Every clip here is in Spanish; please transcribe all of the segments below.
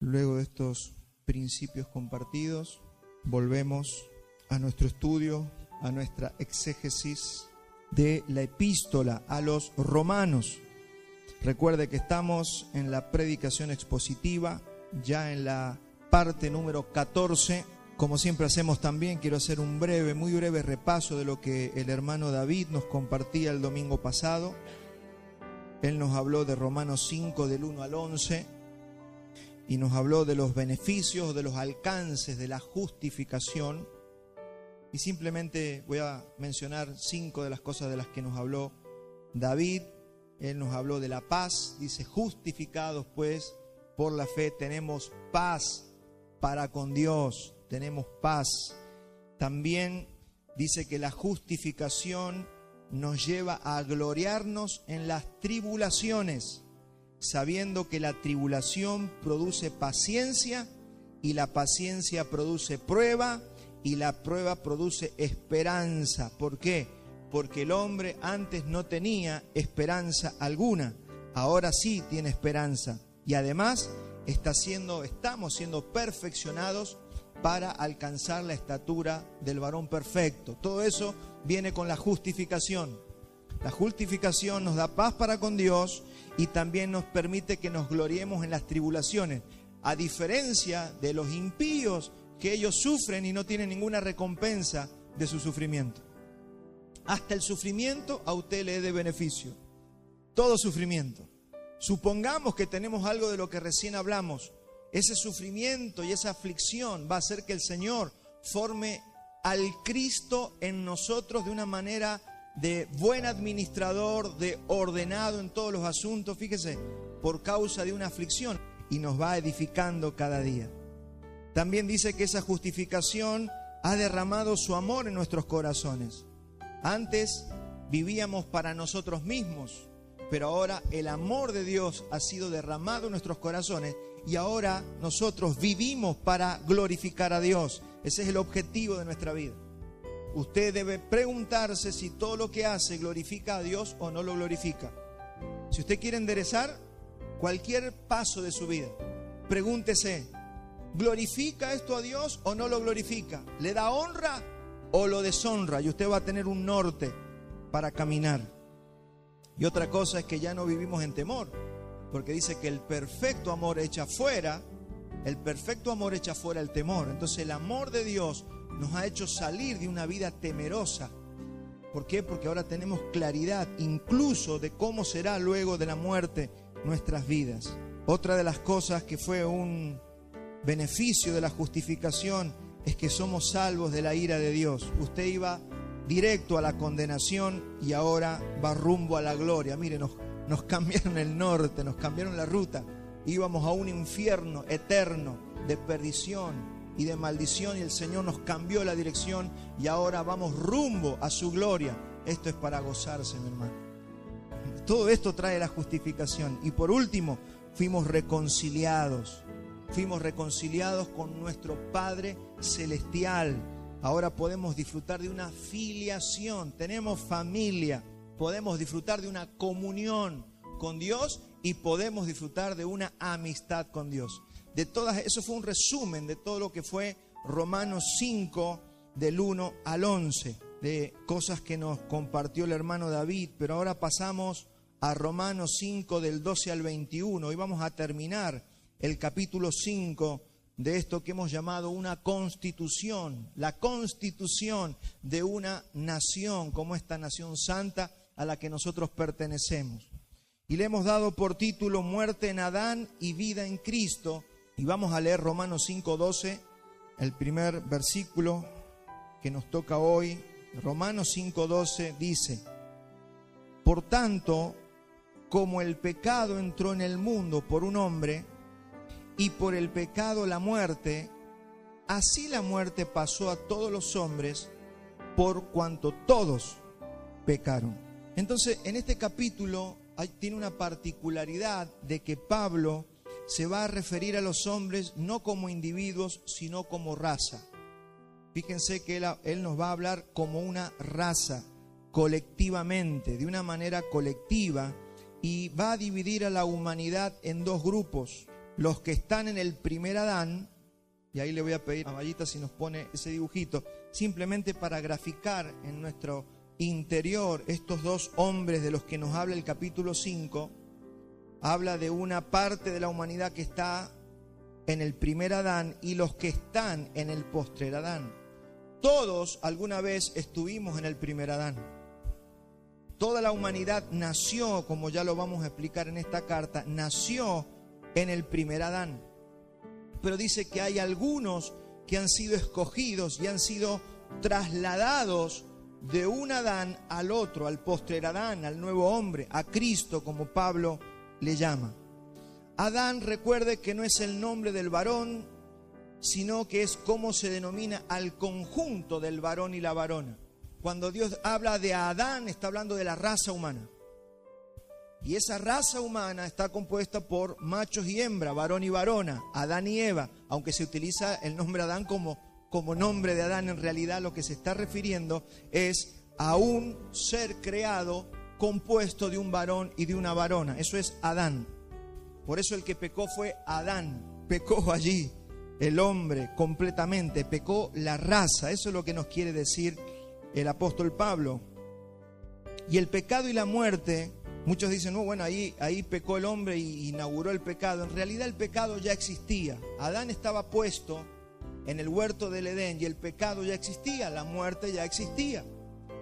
Luego de estos principios compartidos, volvemos a nuestro estudio, a nuestra exégesis de la epístola a los romanos. Recuerde que estamos en la predicación expositiva, ya en la parte número 14. Como siempre hacemos también, quiero hacer un muy breve repaso de lo que el hermano David nos compartía el domingo pasado. Él nos habló de Romanos 5, del 1 al 11, y nos habló de los beneficios, de los alcances de la justificación. Y simplemente voy a mencionar 5 de las cosas de las que nos habló David. Él nos habló de la paz, dice: justificados pues por la fe tenemos paz para con Dios, tenemos paz. También dice que la justificación nos lleva a gloriarnos en las tribulaciones, sabiendo que la tribulación produce paciencia, y la paciencia produce prueba, y la prueba produce esperanza. ¿Por qué? Porque el hombre antes no tenía esperanza alguna, ahora sí tiene esperanza. Y además estamos siendo perfeccionados para alcanzar la estatura del varón perfecto. Todo eso viene con la justificación. La justificación nos da paz para con Dios y también nos permite que nos gloriemos en las tribulaciones, a diferencia de los impíos, que ellos sufren y no tienen ninguna recompensa de su sufrimiento. Hasta el sufrimiento a usted le es de beneficio. Todo sufrimiento. Supongamos que tenemos algo de lo que recién hablamos. Ese sufrimiento y esa aflicción va a hacer que el Señor forme al Cristo en nosotros de una manera de buen administrador, de ordenado en todos los asuntos, fíjese, por causa de una aflicción, y nos va edificando cada día. También dice que esa justificación ha derramado su amor en nuestros corazones. Antes vivíamos para nosotros mismos, pero ahora el amor de Dios ha sido derramado en nuestros corazones y ahora nosotros vivimos para glorificar a Dios. Ese es el objetivo de nuestra vida. Usted debe preguntarse si todo lo que hace glorifica a Dios o no lo glorifica. Si usted quiere enderezar cualquier paso de su vida, pregúntese: ¿glorifica esto a Dios o no lo glorifica? ¿Le da honra o lo deshonra? Y usted va a tener un norte para caminar. Y otra cosa es que ya no vivimos en temor, porque dice que el perfecto amor echa fuera el temor. Entonces el amor de Dios nos ha hecho salir de una vida temerosa. ¿Por qué? Porque ahora tenemos claridad incluso de cómo será luego de la muerte nuestras vidas. Otra de las cosas que fue un beneficio de la justificación es que somos salvos de la ira de Dios. Usted iba directo a la condenación y ahora va rumbo a la gloria. Mire, nos cambiaron el norte, nos cambiaron la ruta. Íbamos a un infierno eterno de perdición y de maldición, y el Señor nos cambió la dirección y ahora vamos rumbo a su gloria. Esto es para gozarse, mi hermano. Todo esto trae la justificación. Y por último, fuimos reconciliados con nuestro Padre Celestial. Ahora podemos disfrutar de una filiación, tenemos familia, podemos disfrutar de una comunión con Dios y podemos disfrutar de una amistad con Dios. Eso fue un resumen de todo lo que fue Romanos 5, del 1 al 11, de cosas que nos compartió el hermano David. Pero ahora pasamos a Romanos 5, del 12 al 21. Hoy vamos a terminar el capítulo 5 de esto que hemos llamado una constitución, la constitución de una nación, como esta nación santa a la que nosotros pertenecemos. Y le hemos dado por título Muerte en Adán y vida en Cristo. Y vamos a leer Romanos 5:12, el primer versículo que nos toca hoy. Romanos 5:12 dice: por tanto, como el pecado entró en el mundo por un hombre, y por el pecado la muerte, así la muerte pasó a todos los hombres, por cuanto todos pecaron. Entonces, en este capítulo tiene una particularidad de que Pablo se va a referir a los hombres no como individuos, sino como raza. Fíjense que él nos va a hablar como una raza, colectivamente, de una manera colectiva, y va a dividir a la humanidad en dos grupos. los que están en el primer Adán, y ahí le voy a pedir a Mayita si nos pone ese dibujito, simplemente para graficar en nuestro interior estos dos hombres de los que nos habla el capítulo 5, habla de una parte de la humanidad que está en el primer Adán y los que están en el postrer Adán. Todos alguna vez estuvimos en el primer Adán. Toda la humanidad nació, como ya lo vamos a explicar en esta carta, nació en el primer Adán. Pero dice que hay algunos que han sido escogidos y han sido trasladados de un Adán al otro, al postrer Adán, al nuevo hombre, a Cristo, como Pablo le llama. Adán, recuerde que no es el nombre del varón, sino que es cómo se denomina al conjunto del varón y la varona. Cuando Dios habla de Adán, está hablando de la raza humana. Y esa raza humana está compuesta por machos y hembra, varón y varona, Adán y Eva. Aunque se utiliza el nombre Adán como nombre de Adán, en realidad lo que se está refiriendo es a un ser creado compuesto de un varón y de una varona. Eso es Adán. Por eso el que pecó fue Adán. Pecó allí el hombre completamente, pecó la raza. Eso es lo que nos quiere decir el apóstol Pablo. Y el pecado y la muerte, muchos dicen, no, bueno, ahí pecó el hombre y inauguró el pecado. En realidad el pecado ya existía. Adán estaba puesto en el huerto del Edén y el pecado ya existía, la muerte ya existía.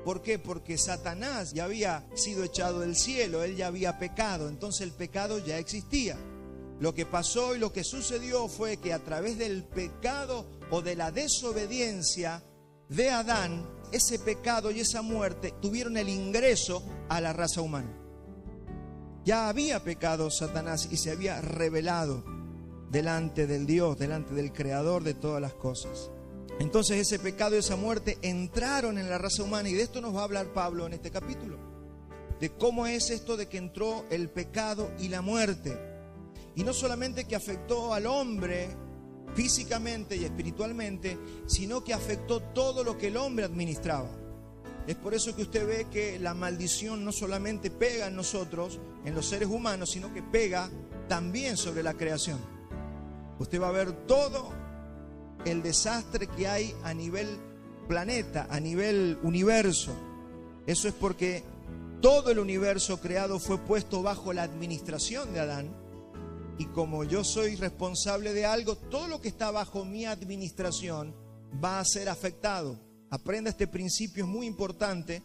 ¿Por qué? Porque Satanás ya había sido echado del cielo, él ya había pecado, entonces el pecado ya existía. Lo que pasó y lo que sucedió fue que a través del pecado o de la desobediencia de Adán, ese pecado y esa muerte tuvieron el ingreso a la raza humana. Ya había pecado Satanás y se había rebelado delante del Dios, delante del Creador de todas las cosas. Entonces ese pecado y esa muerte entraron en la raza humana, y de esto nos va a hablar Pablo en este capítulo, de cómo es esto de que entró el pecado y la muerte. Y no solamente que afectó al hombre físicamente y espiritualmente, sino que afectó todo lo que el hombre administraba. Es por eso que usted ve que la maldición no solamente pega en nosotros, en los seres humanos, sino que pega también sobre la creación. Usted va a ver todo el desastre que hay a nivel planeta, a nivel universo. Eso es porque todo el universo creado fue puesto bajo la administración de Adán. Y como yo soy responsable de algo, todo lo que está bajo mi administración va a ser afectado. Aprenda este principio, es muy importante,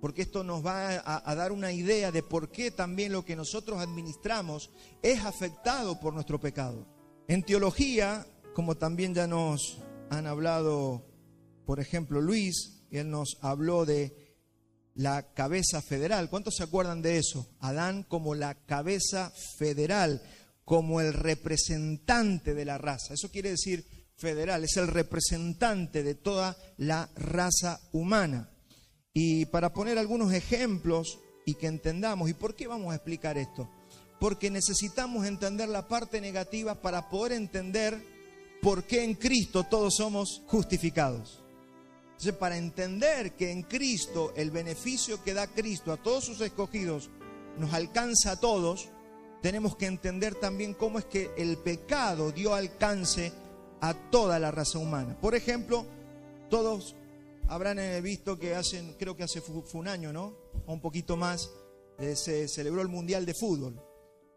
porque esto nos va a dar una idea de por qué también lo que nosotros administramos es afectado por nuestro pecado. En teología, como también ya nos han hablado, por ejemplo, Luis, él nos habló de la cabeza federal. ¿Cuántos se acuerdan de eso? Adán como la cabeza federal, como el representante de la raza. Eso quiere decir federal, es el representante de toda la raza humana. Y para poner algunos ejemplos y que entendamos, ¿y por qué vamos a explicar esto? Porque necesitamos entender la parte negativa para poder entender por qué en Cristo todos somos justificados. Entonces, para entender que en Cristo el beneficio que da Cristo a todos sus escogidos nos alcanza a todos, tenemos que entender también cómo es que el pecado dio alcance a toda la raza humana. Por ejemplo, todos habrán visto que creo que fue un año, ¿no? O un poquito más, se celebró el Mundial de Fútbol.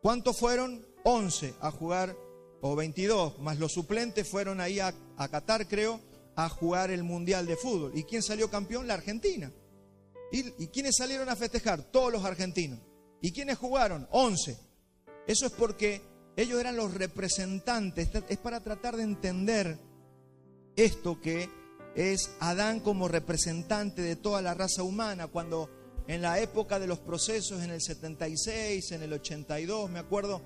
¿Cuántos fueron? 11 a jugar, o 22, más los suplentes fueron ahí a Qatar, creo, a jugar el Mundial de Fútbol. ¿Y quién salió campeón? La Argentina. ¿Y quiénes salieron a festejar? Todos los argentinos. ¿Y quiénes jugaron? 11. Eso es porque ellos eran los representantes. Es para tratar de entender esto que es Adán como representante de toda la raza humana. Cuando en la época de los procesos, en el 76, en el 82, me acuerdo,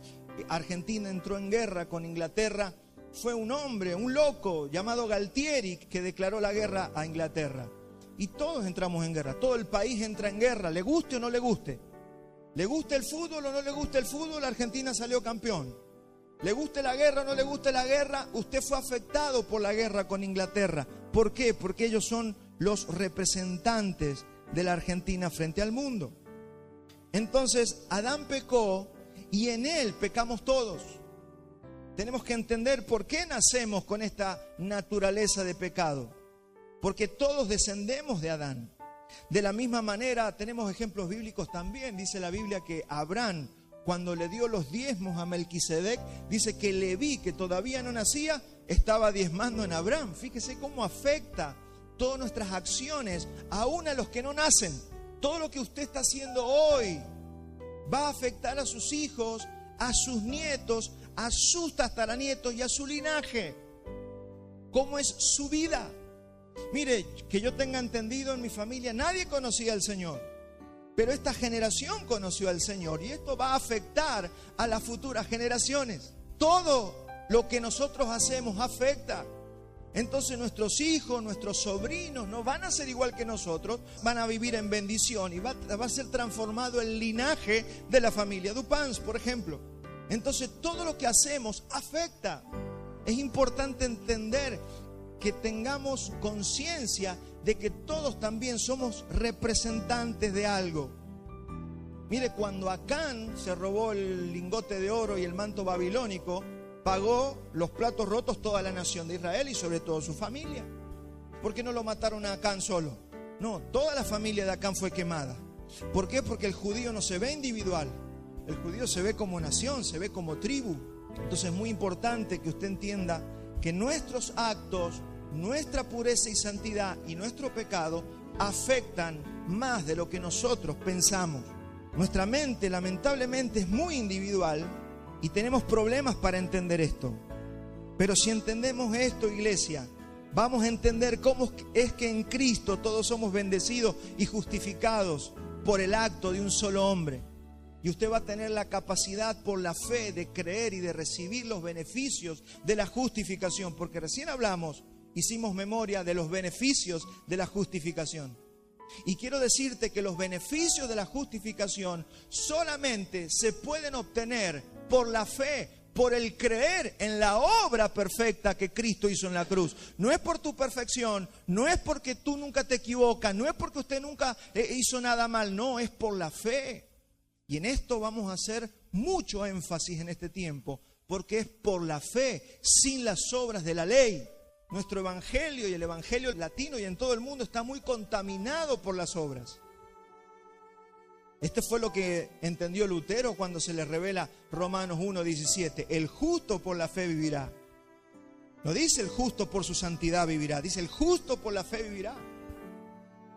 Argentina entró en guerra con Inglaterra. Fue un hombre, un loco llamado Galtieri, que declaró la guerra a Inglaterra. Y todos entramos en guerra, todo el país entra en guerra, le guste o no le guste. ¿Le gusta el fútbol o no le gusta el fútbol? Argentina salió campeón. ¿Le guste la guerra o no le guste la guerra? Usted fue afectado por la guerra con Inglaterra. ¿Por qué? Porque ellos son los representantes de la Argentina frente al mundo. Entonces, Adán pecó y en él pecamos todos. Tenemos que entender por qué nacemos con esta naturaleza de pecado. Porque todos descendemos de Adán. De la misma manera, tenemos ejemplos bíblicos también. Dice la Biblia que Abraham, cuando le dio los diezmos a Melquisedec, dice que Leví, que todavía no nacía, estaba diezmando en Abraham. Fíjese cómo afecta todas nuestras acciones, aún a los que no nacen. Todo lo que usted está haciendo hoy va a afectar a sus hijos, a sus nietos, a sus tataranietos y a su linaje. ¿Cómo es su vida? Mire, que yo tenga entendido, en mi familia nadie conocía al Señor, pero esta generación conoció al Señor y esto va a afectar a las futuras generaciones. Todo lo que nosotros hacemos afecta. Entonces nuestros hijos, nuestros sobrinos no van a ser igual que nosotros, van a vivir en bendición y va a ser transformado el linaje de la familia Dupans, por ejemplo. Entonces todo lo que hacemos afecta. Es importante entender que tengamos conciencia de que todos también somos representantes de algo. Mire, cuando Acán se robó el lingote de oro y el manto babilónico, pagó los platos rotos toda la nación de Israel y sobre todo su familia. ¿Por qué no lo mataron a Acán solo? No, toda la familia de Acán fue quemada. ¿Por qué? Porque el judío no se ve individual. El judío se ve como nación, se ve como tribu. Entonces es muy importante que usted entienda que nuestros actos, nuestra pureza y santidad y nuestro pecado afectan más de lo que nosotros pensamos. Nuestra mente lamentablemente es muy individual y tenemos problemas para entender esto. Pero si entendemos esto, iglesia, vamos a entender cómo es que en Cristo todos somos bendecidos y justificados por el acto de un solo hombre. Y usted va a tener la capacidad por la fe de creer y de recibir los beneficios de la justificación. Porque recién hicimos memoria de los beneficios de la justificación. Y quiero decirte que los beneficios de la justificación solamente se pueden obtener por la fe, por el creer en la obra perfecta que Cristo hizo en la cruz. No es por tu perfección, no es porque tú nunca te equivocas, no es porque usted nunca hizo nada mal, no, es por la fe. Y en esto vamos a hacer mucho énfasis en este tiempo, porque es por la fe, sin las obras de la ley. Nuestro evangelio y el evangelio latino y en todo el mundo está muy contaminado por las obras. Este fue lo que entendió Lutero cuando se le revela Romanos 1:17. El justo por la fe vivirá. No dice el justo por su santidad vivirá, dice el justo por la fe vivirá.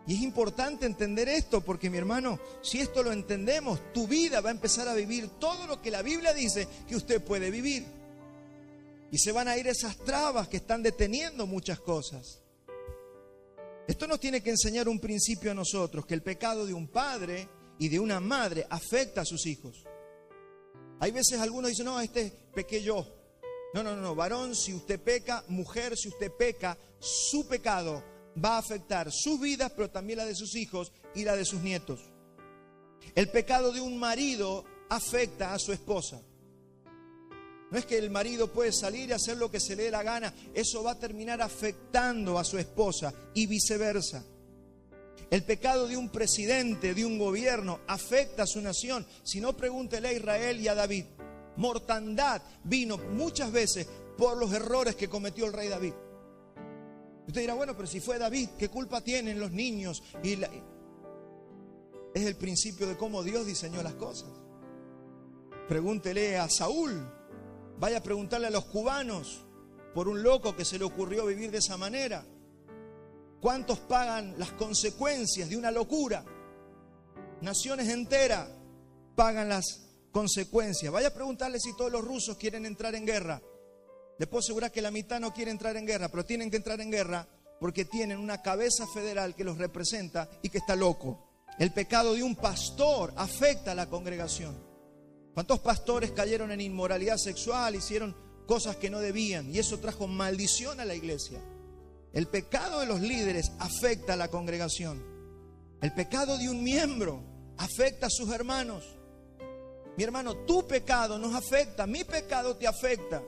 Y es importante entender esto porque, mi hermano, si esto lo entendemos, tu vida va a empezar a vivir todo lo que la Biblia dice que usted puede vivir. Y se van a ir esas trabas que están deteniendo muchas cosas. Esto nos tiene que enseñar un principio a nosotros, que el pecado de un padre y de una madre afecta a sus hijos. Hay veces algunos dicen, no, pequé yo. No, varón, si usted peca, mujer, si usted peca, su pecado va a afectar sus vidas, pero también la de sus hijos y la de sus nietos. El pecado de un marido afecta a su esposa. No es que el marido puede salir y hacer lo que se le dé la gana, eso va a terminar afectando a su esposa y viceversa. El pecado de un presidente, de un gobierno, afecta a su nación. Si no, pregúntele a Israel y a David. Mortandad vino muchas veces por los errores que cometió el rey David. Usted dirá, bueno, pero si fue David, ¿qué culpa tienen los niños? Es el principio de cómo Dios diseñó las cosas. Pregúntele a Saúl. Vaya a preguntarle a los cubanos por un loco que se le ocurrió vivir de esa manera. ¿Cuántos pagan las consecuencias de una locura? Naciones enteras pagan las consecuencias. Vaya a preguntarle si todos los rusos quieren entrar en guerra. Les puedo asegurar que la mitad no quiere entrar en guerra, pero tienen que entrar en guerra porque tienen una cabeza federal que los representa y que está loco. El pecado de un pastor afecta a la congregación. ¿Cuántos pastores cayeron en inmoralidad sexual, hicieron cosas que no debían? Y eso trajo maldición a la iglesia. El pecado de los líderes afecta a la congregación. El pecado de un miembro afecta a sus hermanos. Mi hermano, tu pecado nos afecta, mi pecado te afecta.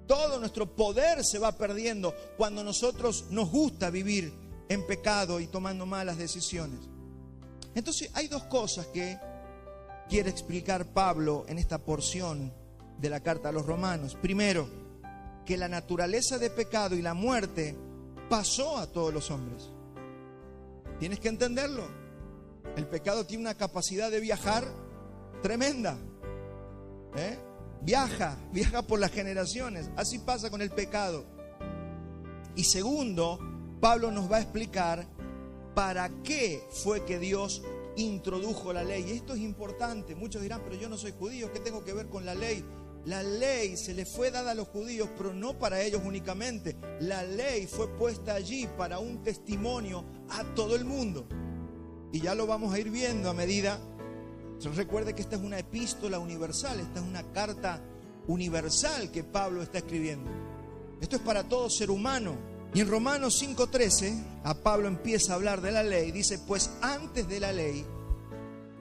Todo nuestro poder se va perdiendo cuando nosotros nos gusta vivir en pecado y tomando malas decisiones. Entonces hay dos cosas que quiere explicar Pablo en esta porción de la carta a los romanos. Primero, que la naturaleza de pecado y la muerte pasó a todos los hombres. Tienes que entenderlo. El pecado tiene una capacidad de viajar tremenda. Viaja por las generaciones. Así pasa con el pecado. Y segundo, Pablo nos va a explicar para qué fue que Dios introdujo la ley. Y esto es importante. Muchos dirán, pero yo no soy judío, ¿qué tengo que ver con la ley? La ley se le fue dada a los judíos, pero no para ellos únicamente. La ley fue puesta allí para un testimonio a todo el mundo. Y ya lo vamos a ir viendo a medida. Recuerde que esta es una epístola universal, esta es una carta universal que Pablo está escribiendo. Esto es para todo ser humano. Y en Romanos 5:13, a Pablo empieza a hablar de la ley. Dice, pues antes de la ley,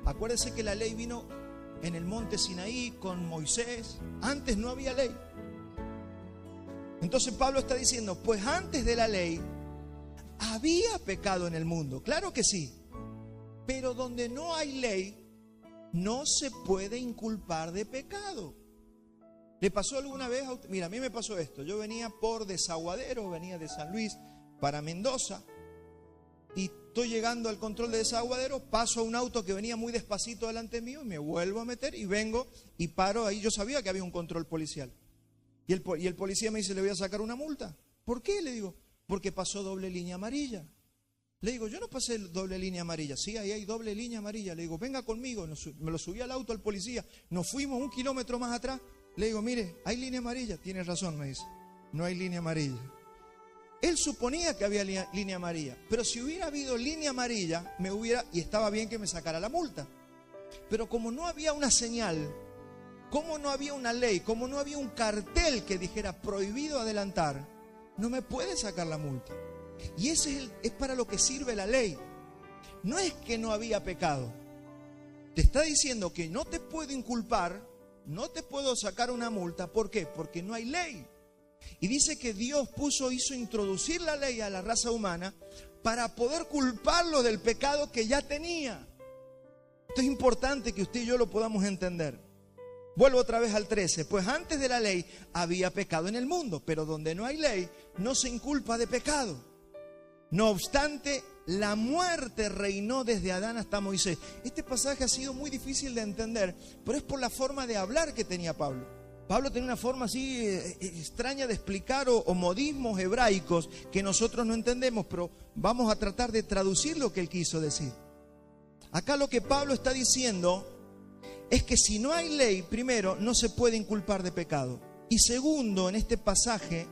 acuérdense que la ley vino en el monte Sinaí con Moisés. Antes no había ley. Entonces Pablo está diciendo, pues antes de la ley había pecado en el mundo. Claro que sí. Pero donde no hay ley, no se puede inculpar de pecado. ¿Le pasó alguna vez? Mira, a mí me pasó esto. Yo venía por Desaguadero, venía de San Luis para Mendoza. Y estoy llegando al control de Desaguadero, paso a un auto que venía muy despacito delante mío, y me vuelvo a meter y vengo y paro ahí. Yo sabía que había un control policial. Y el policía me dice, le voy a sacar una multa. ¿Por qué? Le digo, porque pasó doble línea amarilla. Le digo, yo no pasé doble línea amarilla. Sí, ahí hay doble línea amarilla. Le digo, venga conmigo. Me lo subí al auto al policía. Nos fuimos 1 kilómetro más atrás. Le digo, mire, hay línea amarilla. Tiene razón, me dice. No hay línea amarilla. Él suponía que había línea amarilla, pero si hubiera habido línea amarilla, y estaba bien que me sacara la multa. Pero como no había una señal, como no había una ley, como no había un cartel que dijera prohibido adelantar, no me puede sacar la multa. Y ese es para lo que sirve la ley. No es que no había pecado. Te está diciendo que no te puedo inculpar, no te puedo sacar una multa. ¿Por qué? Porque no hay ley. Y dice que Dios hizo introducir la ley a la raza humana para poder culparlo del pecado que ya tenía. Esto es importante que usted y yo lo podamos entender. Vuelvo otra vez al 13. Pues antes de la ley había pecado en el mundo, pero donde no hay ley no se inculpa de pecado. No obstante, la muerte reinó desde Adán hasta Moisés. Este pasaje ha sido muy difícil de entender, pero es por la forma de hablar que tenía Pablo. Pablo tenía una forma así extraña de explicar o modismos hebraicos que nosotros no entendemos, pero vamos a tratar de traducir lo que él quiso decir. Acá lo que Pablo está diciendo es que si no hay ley, primero, no se puede inculpar de pecado. Y segundo, en este pasaje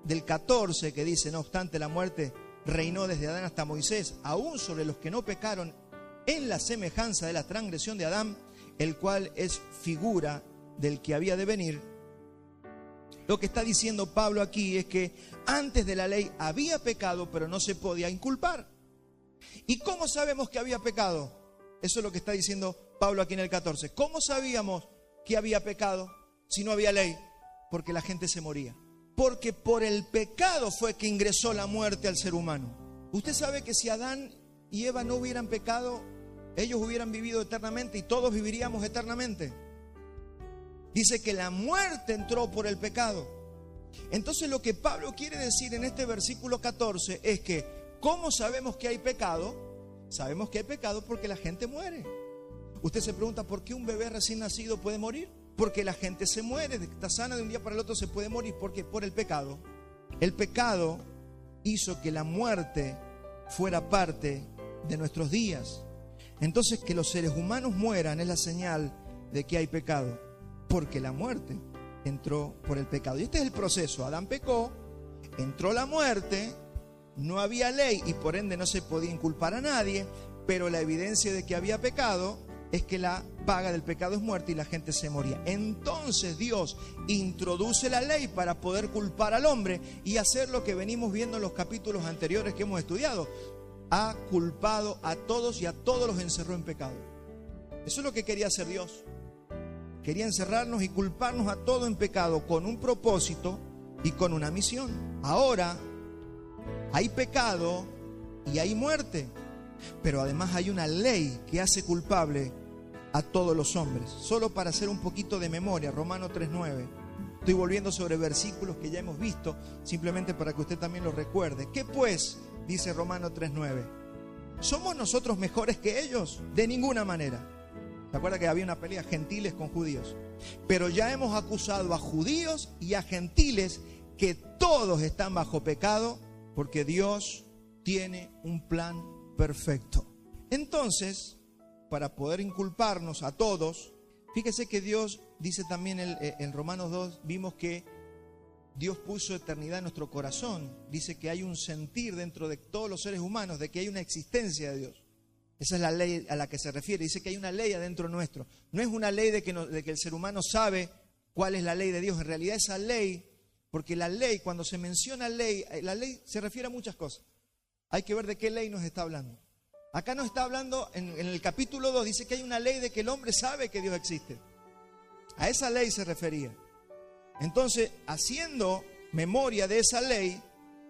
del 14 que dice, no obstante la muerte reinó desde Adán hasta Moisés, aún sobre los que no pecaron en la semejanza de la transgresión de Adán, el cual es figura del que había de venir. Lo que está diciendo Pablo aquí es que antes de la ley había pecado, pero no se podía inculpar. ¿Y cómo sabemos que había pecado? Eso es lo que está diciendo Pablo aquí en el 14. ¿Cómo sabíamos que había pecado si no había ley? Porque la gente se moría. Porque por el pecado fue que ingresó la muerte al ser humano. Usted sabe que si Adán y Eva no hubieran pecado, ellos hubieran vivido eternamente y todos viviríamos eternamente. Dice que la muerte entró por el pecado. Entonces lo que Pablo quiere decir en este versículo 14 es que, ¿cómo sabemos que hay pecado? Sabemos que hay pecado porque la gente muere. Usted se pregunta, ¿por qué un bebé recién nacido puede morir? Porque la gente se muere, está sana de un día para el otro se puede morir. ¿Por qué? Por el pecado. El pecado hizo que la muerte fuera parte de nuestros días. Entonces que los seres humanos mueran es la señal de que hay pecado. Porque la muerte entró por el pecado. Y este es el proceso. Adán pecó, entró la muerte, no había ley y por ende no se podía inculpar a nadie, pero la evidencia de que había pecado es que la paga del pecado es muerte y la gente se moría. Entonces Dios introduce la ley para poder culpar al hombre y hacer lo que venimos viendo en los capítulos anteriores que hemos estudiado. Ha culpado a todos y a todos los encerró en pecado. Eso es lo que quería hacer Dios. Quería encerrarnos y culparnos a todo en pecado con un propósito y con una misión. Ahora hay pecado y hay muerte, pero además hay una ley que hace culpable a todos los hombres. Solo para hacer un poquito de memoria, Romanos 3:9. Estoy volviendo sobre versículos que ya hemos visto, simplemente para que usted también los recuerde. ¿Qué pues? Dice Romanos 3:9. ¿Somos nosotros mejores que ellos? De ninguna manera. ¿Se acuerda que había una pelea gentiles con judíos? Pero ya hemos acusado a judíos y a gentiles que todos están bajo pecado, porque Dios tiene un plan perfecto. Entonces, para poder inculparnos a todos, fíjese que Dios dice también en Romanos 2, vimos que Dios puso eternidad en nuestro corazón. Dice que hay un sentir dentro de todos los seres humanos, de que hay una existencia de Dios. Esa es la ley a la que se refiere. Dice que hay una ley adentro nuestro. No es una ley de que el ser humano sabe cuál es la ley de Dios. En realidad esa ley, porque la ley, cuando se menciona ley, la ley se refiere a muchas cosas. Hay que ver de qué ley nos está hablando. Acá nos está hablando, en el capítulo 2, dice que hay una ley de que el hombre sabe que Dios existe. A esa ley se refería. Entonces, haciendo memoria de esa ley,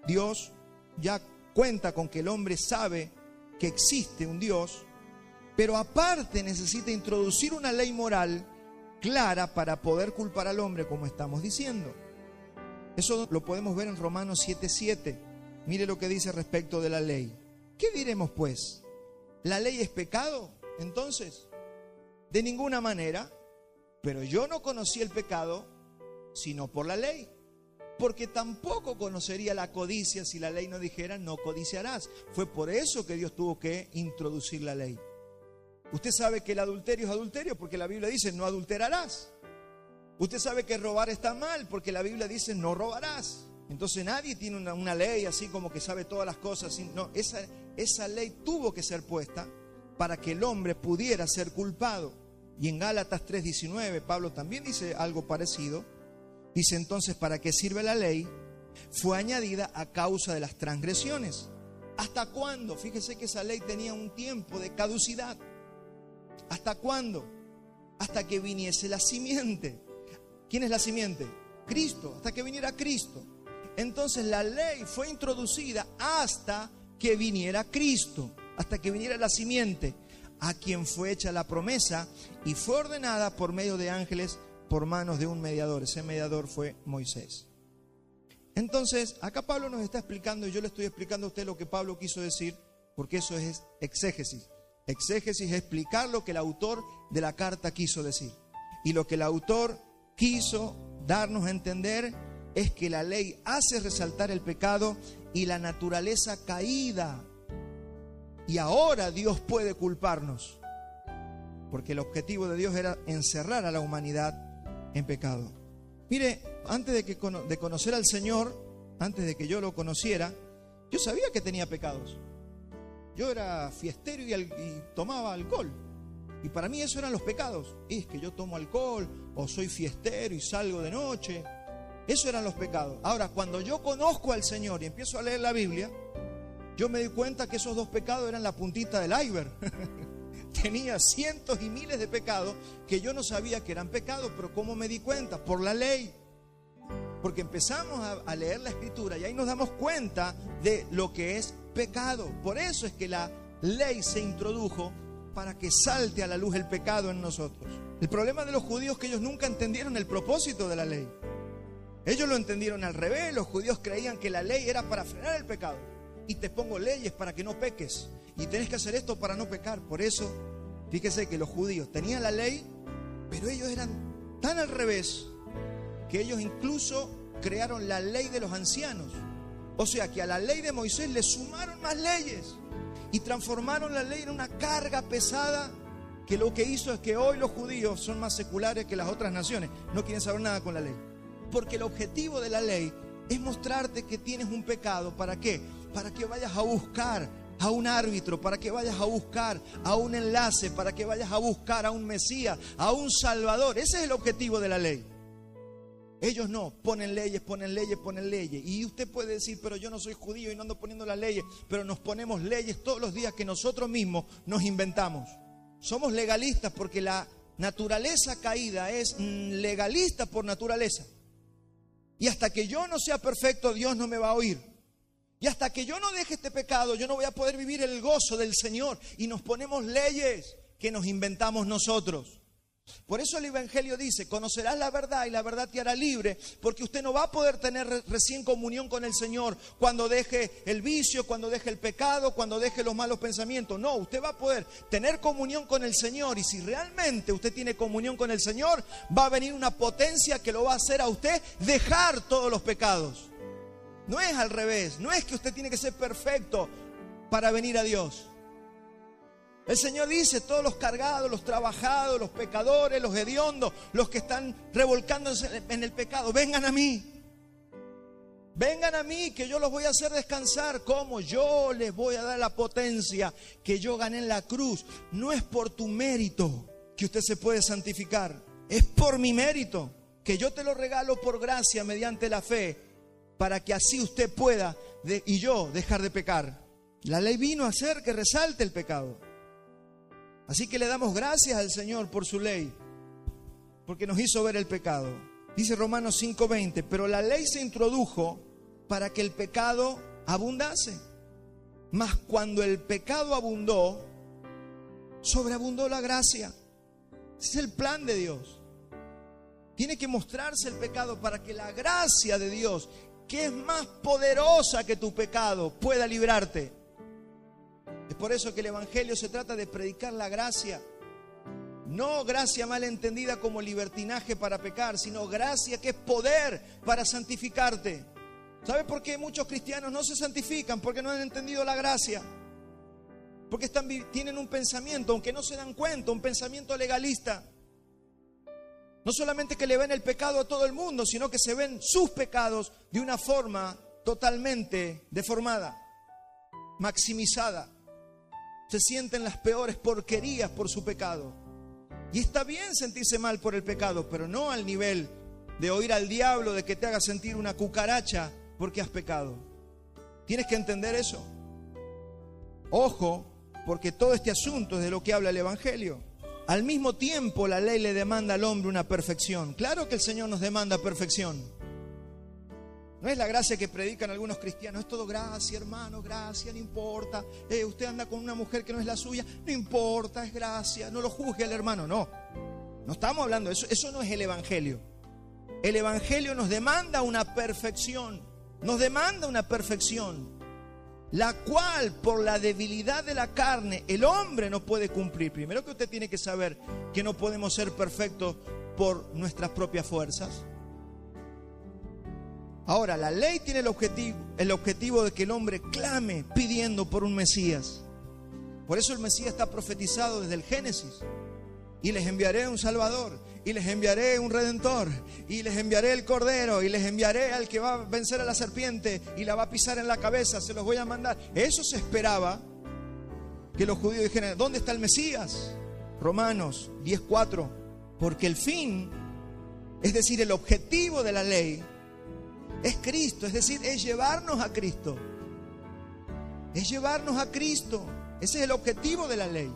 Dios ya cuenta con que el hombre sabe que existe un Dios, pero aparte necesita introducir una ley moral clara para poder culpar al hombre, como estamos diciendo. Eso lo podemos ver en Romanos 7:7. Mire lo que dice respecto de la ley. ¿Qué diremos pues? ¿La ley es pecado? Entonces, de ninguna manera, pero yo no conocí el pecado sino por la ley, porque tampoco conocería la codicia si la ley no dijera no codiciarás. Fue por eso que Dios tuvo que introducir la ley. Usted sabe que el adulterio es adulterio porque la Biblia dice no adulterarás. Usted sabe que robar está mal porque la Biblia dice no robarás. Entonces nadie tiene una ley así como que sabe todas las cosas. No, esa ley tuvo que ser puesta para que el hombre pudiera ser culpado. Y en Gálatas 3:19 Pablo también dice algo parecido. Dice entonces, ¿para qué sirve la ley? Fue añadida a causa de las transgresiones. ¿Hasta cuándo? Fíjese que esa ley tenía un tiempo de caducidad. ¿Hasta cuándo? Hasta que viniese la simiente. ¿Quién es la simiente? Cristo, hasta que viniera Cristo. Entonces la ley fue introducida hasta que viniera Cristo, hasta que viniera la simiente, a quien fue hecha la promesa y fue ordenada por medio de ángeles por manos de un mediador. Ese mediador fue Moisés. Entonces, acá Pablo nos está explicando, y yo le estoy explicando a usted lo que Pablo quiso decir, porque eso es exégesis. Exégesis es explicar lo que el autor de la carta quiso decir. Y lo que el autor quiso darnos a entender es que la ley hace resaltar el pecado y la naturaleza caída. Y ahora Dios puede culparnos, porque el objetivo de Dios era encerrar a la humanidad en pecado. Mire, antes de conocer al Señor, antes de que yo lo conociera, yo sabía que tenía pecados. Yo era fiestero y tomaba alcohol. Y para mí eso eran los pecados. Y es que yo tomo alcohol, o soy fiestero y salgo de noche. Eso eran los pecados. Ahora, cuando yo conozco al Señor y empiezo a leer la Biblia, yo me di cuenta que esos dos pecados eran la puntita del iceberg. Tenía cientos y miles de pecados que yo no sabía que eran pecados, pero ¿cómo me di cuenta? Por la ley. Porque empezamos a leer la Escritura y ahí nos damos cuenta de lo que es pecado. Por eso es que la ley se introdujo, para que salte a la luz el pecado en nosotros. El problema de los judíos es que ellos nunca entendieron el propósito de la ley. Ellos lo entendieron al revés. Los judíos creían que la ley era para frenar el pecado. Y te pongo leyes para que no peques. Y tenés que hacer esto para no pecar. Por eso, fíjese que los judíos tenían la ley, pero ellos eran tan al revés que ellos incluso crearon la ley de los ancianos. O sea que a la ley de Moisés le sumaron más leyes y transformaron la ley en una carga pesada, que lo que hizo es que hoy los judíos son más seculares que las otras naciones. No quieren saber nada con la ley. Porque el objetivo de la ley es mostrarte que tienes un pecado. ¿Para qué? Para que vayas a buscar a un árbitro, para que vayas a buscar a un enlace, para que vayas a buscar a un Mesías, a un Salvador. Ese es el objetivo de la ley. Ellos no, ponen leyes, ponen leyes, ponen leyes. Y usted puede decir, pero yo no soy judío y no ando poniendo las leyes. Pero nos ponemos leyes todos los días que nosotros mismos nos inventamos. Somos legalistas porque la naturaleza caída es legalista por naturaleza. Y hasta que yo no sea perfecto, Dios no me va a oír. Y hasta que yo no deje este pecado, yo no voy a poder vivir el gozo del Señor. Y nos ponemos leyes. que nos inventamos nosotros. Por eso el Evangelio dice, conocerás la verdad y la verdad te hará libre, porque usted no va a poder tener recién comunión con el Señor cuando deje el vicio, cuando deje el pecado, cuando deje los malos pensamientos. No, usted va a poder tener comunión con el Señor, y si realmente usted tiene comunión con el Señor, va a venir una potencia que lo va a hacer a usted dejar todos los pecados. No es al revés, no es que usted tiene que ser perfecto para venir a Dios. El Señor dice, todos los cargados, los trabajados, los pecadores, los hediondos, los que están revolcándose en el pecado, vengan a mí. Vengan a mí, que yo los voy a hacer descansar. ¿Cómo? Yo les voy a dar la potencia que yo gané en la cruz. No es por tu mérito que usted se puede santificar, es por mi mérito, que yo te lo regalo por gracia mediante la fe, para que así usted pueda y yo dejar de pecar. La ley vino a hacer que resalte el pecado. Así que le damos gracias al Señor por su ley, porque nos hizo ver el pecado. Dice Romanos 5:20, pero la ley se introdujo para que el pecado abundase. Mas cuando el pecado abundó, sobreabundó la gracia. Ese es el plan de Dios. Tiene que mostrarse el pecado para que la gracia de Dios, que es más poderosa que tu pecado, pueda librarte. Es por eso que el Evangelio se trata de predicar la gracia. No gracia mal entendida como libertinaje para pecar, sino gracia que es poder para santificarte. ¿Sabe por qué muchos cristianos no se santifican? Porque no han entendido la gracia. Porque tienen un pensamiento, aunque no se dan cuenta, un pensamiento legalista. No solamente que le ven el pecado a todo el mundo, sino que se ven sus pecados de una forma totalmente deformada, maximizada. Se sienten las peores porquerías por su pecado. Y está bien sentirse mal por el pecado, pero no al nivel de oír al diablo, de que te haga sentir una cucaracha porque has pecado. Tienes que entender eso. Ojo, porque todo este asunto es de lo que habla el Evangelio. Al mismo tiempo, la ley le demanda al hombre una perfección. Claro que el Señor nos demanda perfección. No es la gracia que predican algunos cristianos, es todo gracia, hermano, gracia, no importa. Usted anda con una mujer que no es la suya, no importa, es gracia, no lo juzgue al hermano. No estamos hablando de eso, eso no es el Evangelio. El Evangelio nos demanda una perfección, la cual por la debilidad de la carne el hombre no puede cumplir. Primero que usted tiene que saber que no podemos ser perfectos por nuestras propias fuerzas. Ahora, la ley tiene el objetivo de que el hombre clame pidiendo por un Mesías. Por eso el Mesías está profetizado desde el Génesis. Y les enviaré un Salvador, y les enviaré un Redentor, y les enviaré el Cordero, y les enviaré al que va a vencer a la serpiente y la va a pisar en la cabeza, se los voy a mandar. Eso se esperaba, que los judíos dijeran, ¿dónde está el Mesías? Romanos 10:4, porque el fin, es decir, el objetivo de la ley, es Cristo, es decir, es llevarnos a Cristo. Es llevarnos a Cristo. Ese es el objetivo de la ley.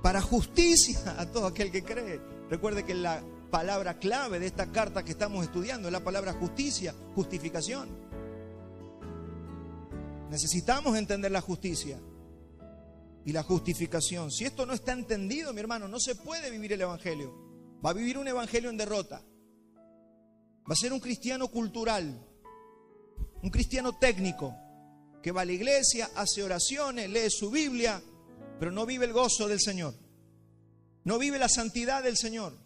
Para justicia a todo aquel que cree. Recuerde que la palabra clave de esta carta que estamos estudiando es la palabra justicia, justificación. Necesitamos entender la justicia y la justificación. Si esto no está entendido, mi hermano, no se puede vivir el Evangelio. Va a vivir un Evangelio en derrota. Va a ser un cristiano cultural, un cristiano técnico, que va a la iglesia, hace oraciones, lee su Biblia, pero no vive el gozo del Señor. No vive la santidad del Señor.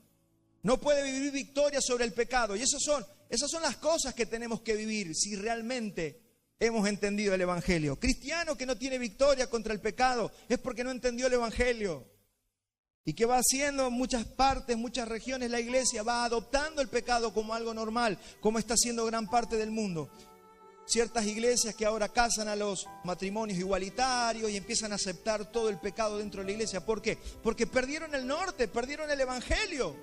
No puede vivir victoria sobre el pecado. Y esas son las cosas que tenemos que vivir si realmente hemos entendido el Evangelio. Cristiano que no tiene victoria contra el pecado es porque no entendió el Evangelio. Y que va haciendo en muchas partes, muchas regiones, la iglesia va adoptando el pecado como algo normal, como está haciendo gran parte del mundo. Ciertas iglesias que ahora casan a los matrimonios igualitarios y empiezan a aceptar todo el pecado dentro de la iglesia. ¿Por qué? Porque perdieron el norte, perdieron el Evangelio.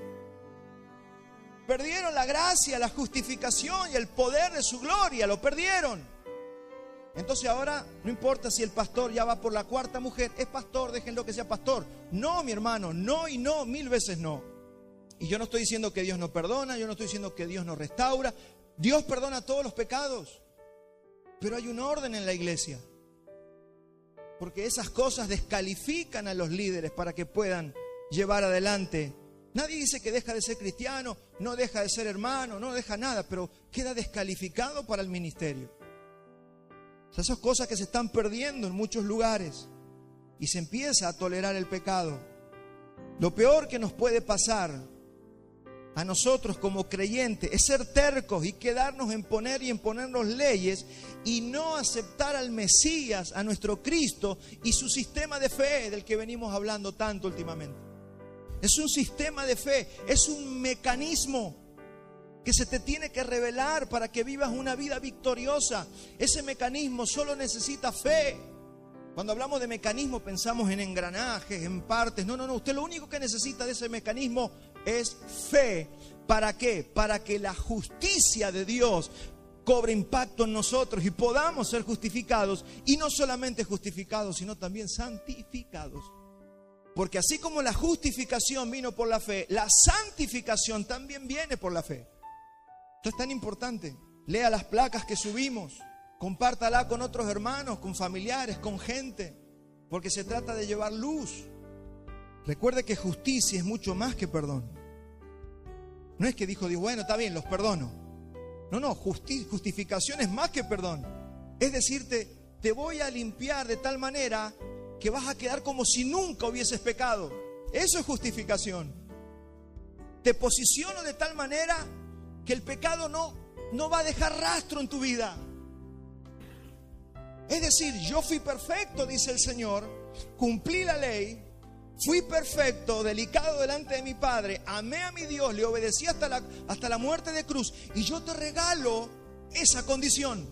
Perdieron la gracia, la justificación y el poder de su gloria, lo perdieron. Entonces ahora no importa si el pastor ya va por la cuarta mujer, es pastor, déjenlo que sea pastor. No, mi hermano, no y no, 1000 veces no. Y yo no estoy diciendo que Dios no perdona, yo no estoy diciendo que Dios no restaura. Dios perdona todos los pecados, pero hay un orden en la iglesia. Porque esas cosas descalifican a los líderes para que puedan llevar adelante. Nadie dice que deja de ser cristiano, no deja de ser hermano, no deja nada, pero queda descalificado para el ministerio. Esas cosas que se están perdiendo en muchos lugares y se empieza a tolerar el pecado. Lo peor que nos puede pasar a nosotros como creyentes es ser tercos y quedarnos en poner y en ponernos leyes y no aceptar al Mesías, a nuestro Cristo y su sistema de fe del que venimos hablando tanto últimamente. Es un sistema de fe, es un mecanismo que se te tiene que revelar para que vivas una vida victoriosa. Ese mecanismo solo necesita fe. Cuando hablamos de mecanismo pensamos en engranajes, en partes. No. Usted lo único que necesita de ese mecanismo es fe. ¿Para qué? Para que la justicia de Dios cobre impacto en nosotros y podamos ser justificados. Y no solamente justificados, sino también santificados. Porque así como la justificación vino por la fe, la santificación también viene por la fe. Esto es tan importante. Lea las placas que subimos. Compártala con otros hermanos, con familiares, con gente. Porque se trata de llevar luz. Recuerde que justicia es mucho más que perdón. No es que dijo Dios, bueno, está bien, los perdono. No, justificación es más que perdón. Es decirte, te voy a limpiar de tal manera que vas a quedar como si nunca hubieses pecado. Eso es justificación. Te posiciono de tal manera que el pecado no va a dejar rastro en tu vida. Es decir, yo fui perfecto, dice el Señor, cumplí la ley, fui perfecto, delicado delante de mi Padre, amé a mi Dios, le obedecí hasta la muerte de cruz, y yo te regalo esa condición.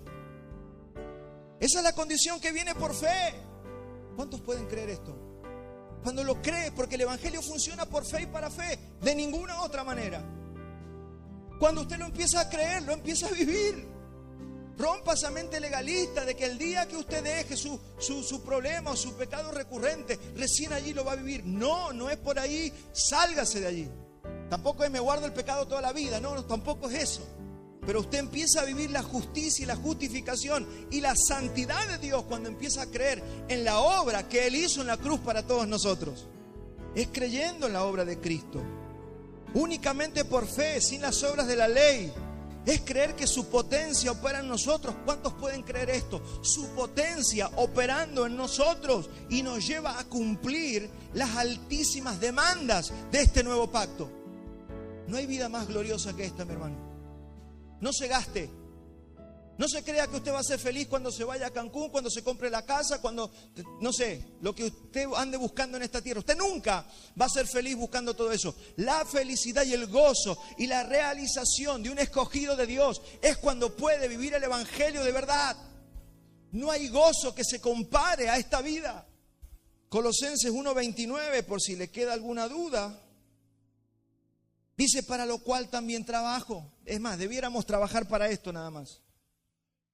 Esa es la condición que viene por fe. ¿Cuántos pueden creer esto? Cuando lo crees, porque el Evangelio funciona por fe y para fe, de ninguna otra manera. Cuando usted lo empieza a creer, lo empieza a vivir. Rompa esa mente legalista de que el día que usted deje su problema o su pecado recurrente, recién allí lo va a vivir. No es por ahí, sálgase de allí. Tampoco es me guardo el pecado toda la vida, no, tampoco es eso. Pero usted empieza a vivir la justicia y la justificación y la santidad de Dios cuando empieza a creer en la obra que Él hizo en la cruz para todos nosotros. Es creyendo en la obra de Cristo. Únicamente por fe, sin las obras de la ley. Es creer que su potencia opera en nosotros. ¿Cuántos pueden creer esto? Su potencia operando en nosotros y nos lleva a cumplir las altísimas demandas de este nuevo pacto. No hay vida más gloriosa que esta, mi hermano. No se gaste. No se crea que usted va a ser feliz cuando se vaya a Cancún, cuando se compre la casa, cuando, no sé, lo que usted ande buscando en esta tierra. Usted nunca va a ser feliz buscando todo eso. La felicidad y el gozo y la realización de un escogido de Dios es cuando puede vivir el Evangelio de verdad. No hay gozo que se compare a esta vida. Colosenses 1:29, por si le queda alguna duda. Dice, para lo cual también trabajo. Es más, debiéramos trabajar para esto nada más.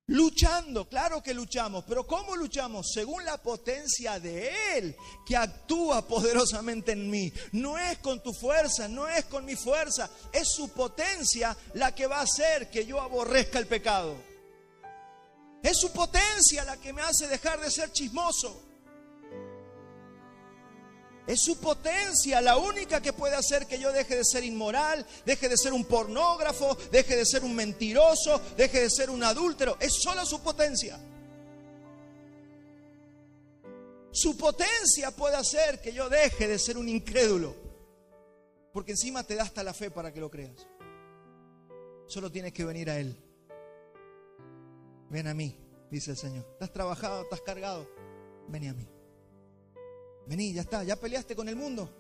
Luchando, claro que luchamos, pero ¿cómo luchamos? Según la potencia de Él que actúa poderosamente en mí. No es con tu fuerza, no es con mi fuerza, es su potencia la que va a hacer que yo aborrezca el pecado. Es su potencia la que me hace dejar de ser chismoso. Es su potencia la única que puede hacer que yo deje de ser inmoral, deje de ser un pornógrafo, deje de ser un mentiroso, deje de ser un adúltero. Es solo su potencia. Su potencia puede hacer que yo deje de ser un incrédulo. Porque encima te da hasta la fe para que lo creas. Solo tienes que venir a Él. Ven a mí, dice el Señor. ¿Estás trabajado? ¿Estás cargado? Ven a mí. Vení, ya está, ya peleaste con el mundo.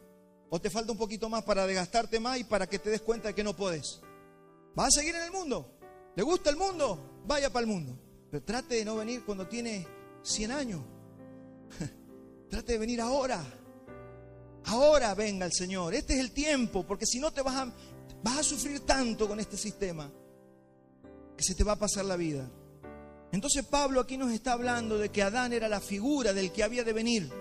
¿O te falta un poquito más para desgastarte más y para que te des cuenta de que no podés? ¿Vas a seguir en el mundo? ¿Le gusta el mundo? Vaya para el mundo. Pero trate de no venir cuando tiene 100 años. Trate de venir ahora. Ahora venga el Señor. Este es el tiempo, porque si no te vas a sufrir tanto con este sistema que se te va a pasar la vida. Entonces Pablo aquí nos está hablando de que Adán era la figura del que había de venir.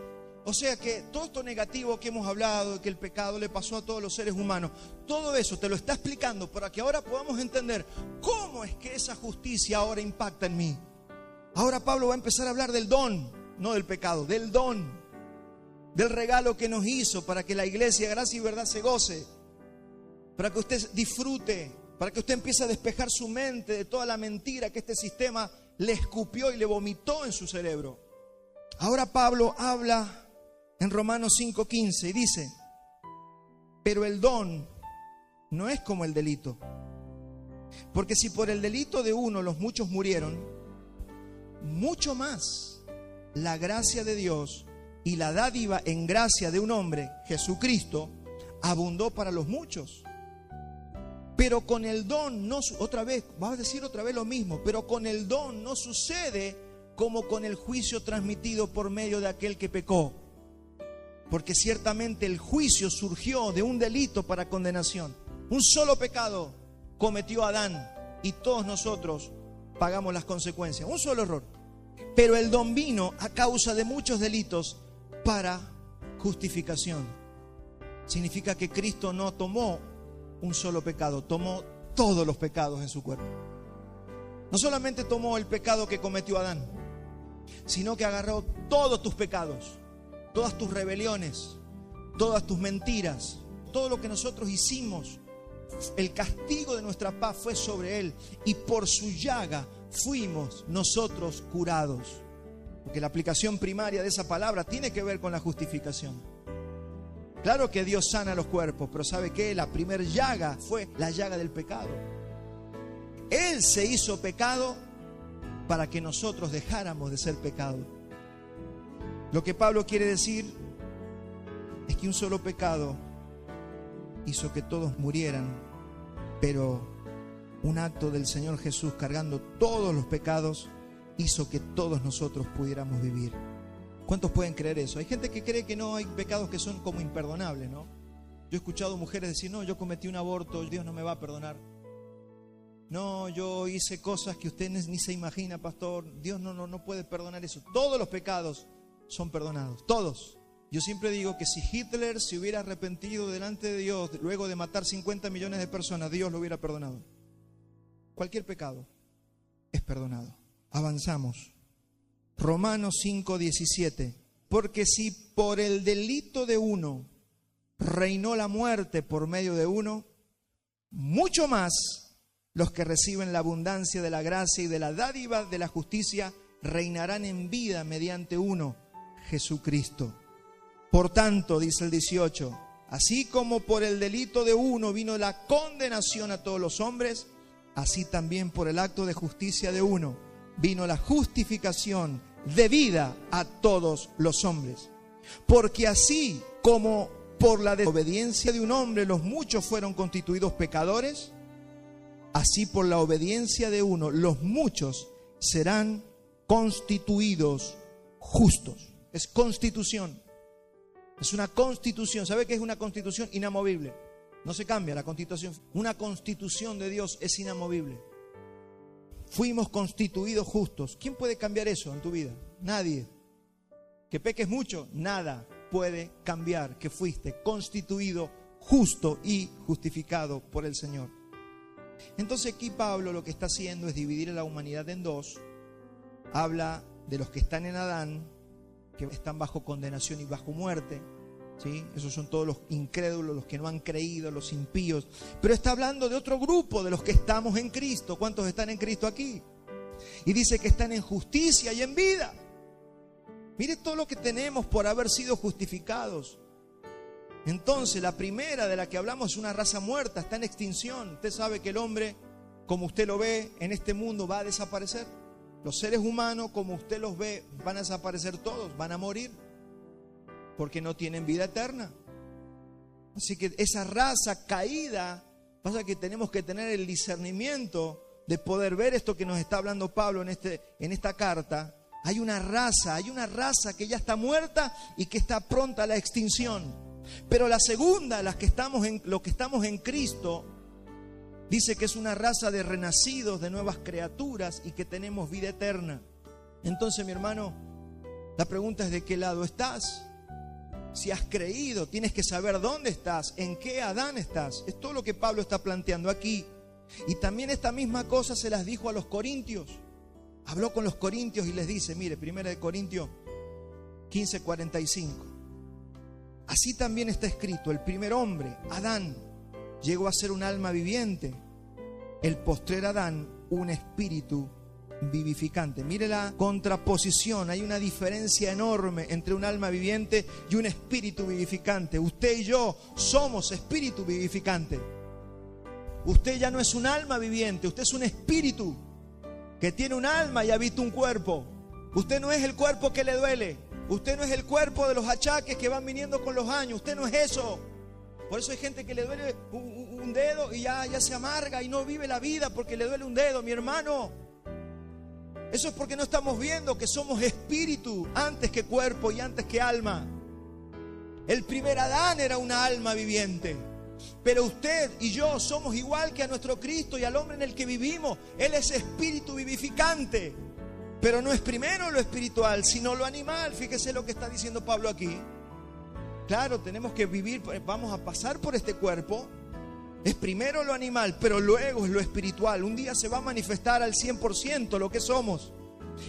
O sea que todo esto negativo que hemos hablado, de que el pecado le pasó a todos los seres humanos, todo eso te lo está explicando para que ahora podamos entender cómo es que esa justicia ahora impacta en mí. Ahora Pablo va a empezar a hablar del don. no del pecado, del don, del regalo que nos hizo para que la iglesia, gracia y verdad, se goce, para que usted disfrute, para que usted empiece a despejar su mente de toda la mentira que este sistema le escupió y le vomitó en su cerebro. Ahora Pablo habla en Romanos 5:15 y dice: pero el don no es como el delito, porque si por el delito de uno los muchos murieron, mucho más la gracia de Dios y la dádiva en gracia de un hombre, Jesucristo, abundó para los muchos. Pero con el don no, otra vez, vas a decir otra vez lo mismo, pero con el don no sucede como con el juicio transmitido por medio de aquel que pecó. Porque ciertamente el juicio surgió de un delito para condenación. Un solo pecado cometió Adán y todos nosotros pagamos las consecuencias. Un solo error. Pero el don vino a causa de muchos delitos para justificación. Significa que Cristo no tomó un solo pecado, tomó todos los pecados en su cuerpo. No solamente tomó el pecado que cometió Adán, sino que agarró todos tus pecados, todas tus rebeliones, todas tus mentiras, todo lo que nosotros hicimos. El castigo de nuestra paz fue sobre Él, y por su llaga fuimos nosotros curados. Porque la aplicación primaria de esa palabra tiene que ver con la justificación. Claro que Dios sana los cuerpos, pero ¿sabe qué? La primer llaga fue la llaga del pecado. Él se hizo pecado para que nosotros dejáramos de ser pecado. Lo que Pablo quiere decir es que un solo pecado hizo que todos murieran, pero un acto del Señor Jesús cargando todos los pecados hizo que todos nosotros pudiéramos vivir. ¿Cuántos pueden creer eso? Hay gente que cree que no, hay pecados que son como imperdonables, ¿no? Yo he escuchado mujeres decir: no, yo cometí un aborto, Dios no me va a perdonar. No, yo hice cosas que usted ni se imagina, pastor, Dios no puede perdonar eso. Todos los pecados son perdonados, todos. Yo siempre digo que si Hitler se hubiera arrepentido delante de Dios luego de matar 50 millones de personas, Dios lo hubiera perdonado. Cualquier pecado es perdonado. Avanzamos. Romanos 5:17. Porque si por el delito de uno reinó la muerte por medio de uno, mucho más los que reciben la abundancia de la gracia y de la dádiva de la justicia reinarán en vida mediante uno, Jesucristo. Por tanto, dice el 18, así como por el delito de uno vino la condenación a todos los hombres, así también por el acto de justicia de uno vino la justificación de vida a todos los hombres. Porque así como por la desobediencia de un hombre los muchos fueron constituidos pecadores, así por la obediencia de uno los muchos serán constituidos justos. Es constitución. Es una constitución. ¿Sabe qué es una constitución? Inamovible. No se cambia la constitución. Una constitución de Dios es inamovible. Fuimos constituidos justos. ¿Quién puede cambiar eso en tu vida? Nadie. Que peques mucho, nada puede cambiar que fuiste constituido justo y justificado por el Señor. Entonces aquí Pablo lo que está haciendo es dividir a la humanidad en dos. Habla de los que están en Adán, que están bajo condenación y bajo muerte, ¿sí? Esos son todos los incrédulos, los que no han creído, los impíos. Pero está hablando de otro grupo, de los que estamos en Cristo. ¿Cuántos están en Cristo aquí? Y dice que están en justicia y en vida. Mire todo lo que tenemos por haber sido justificados. Entonces la primera de la que hablamos es una raza muerta, está en extinción. Usted sabe que el hombre, como usted lo ve en este mundo, va a desaparecer. Los seres humanos, como usted los ve, van a desaparecer todos, van a morir, porque no tienen vida eterna. Así que esa raza caída, pasa que tenemos que tener el discernimiento de poder ver esto que nos está hablando Pablo en esta carta. Hay una raza que ya está muerta y que está pronta a la extinción. Pero la segunda, los que estamos en Cristo, dice que es una raza de renacidos, de nuevas criaturas y que tenemos vida eterna. Entonces, mi hermano, la pregunta es: ¿de qué lado estás? Si has creído, tienes que saber dónde estás, en qué Adán estás. Es todo lo que Pablo está planteando aquí. Y también esta misma cosa se las dijo a los corintios. Habló con los corintios y les dice, mire, 1 Corintios 15:45. Así también está escrito: el primer hombre, Adán, llegó a ser un alma viviente, el postrer Adán, un espíritu vivificante. Mire la contraposición, hay una diferencia enorme entre un alma viviente y un espíritu vivificante. Usted y yo somos espíritu vivificante. Usted ya no es un alma viviente, usted es un espíritu que tiene un alma y habita un cuerpo. Usted no es el cuerpo que le duele, usted no es el cuerpo de los achaques que van viniendo con los años, usted no es eso. Por eso hay gente que le duele un dedo y ya se amarga y no vive la vida porque le duele un dedo. Mi hermano, eso es porque no estamos viendo que somos espíritu antes que cuerpo y antes que alma. El primer Adán era una alma viviente, pero usted y yo somos igual que a nuestro Cristo y al hombre en el que vivimos. Él es espíritu vivificante, pero no es primero lo espiritual, sino lo animal. Fíjese lo que está diciendo Pablo aquí. Claro, tenemos que vivir, vamos a pasar por este cuerpo. Es primero lo animal, pero luego es lo espiritual. Un día se va a manifestar al 100% lo que somos.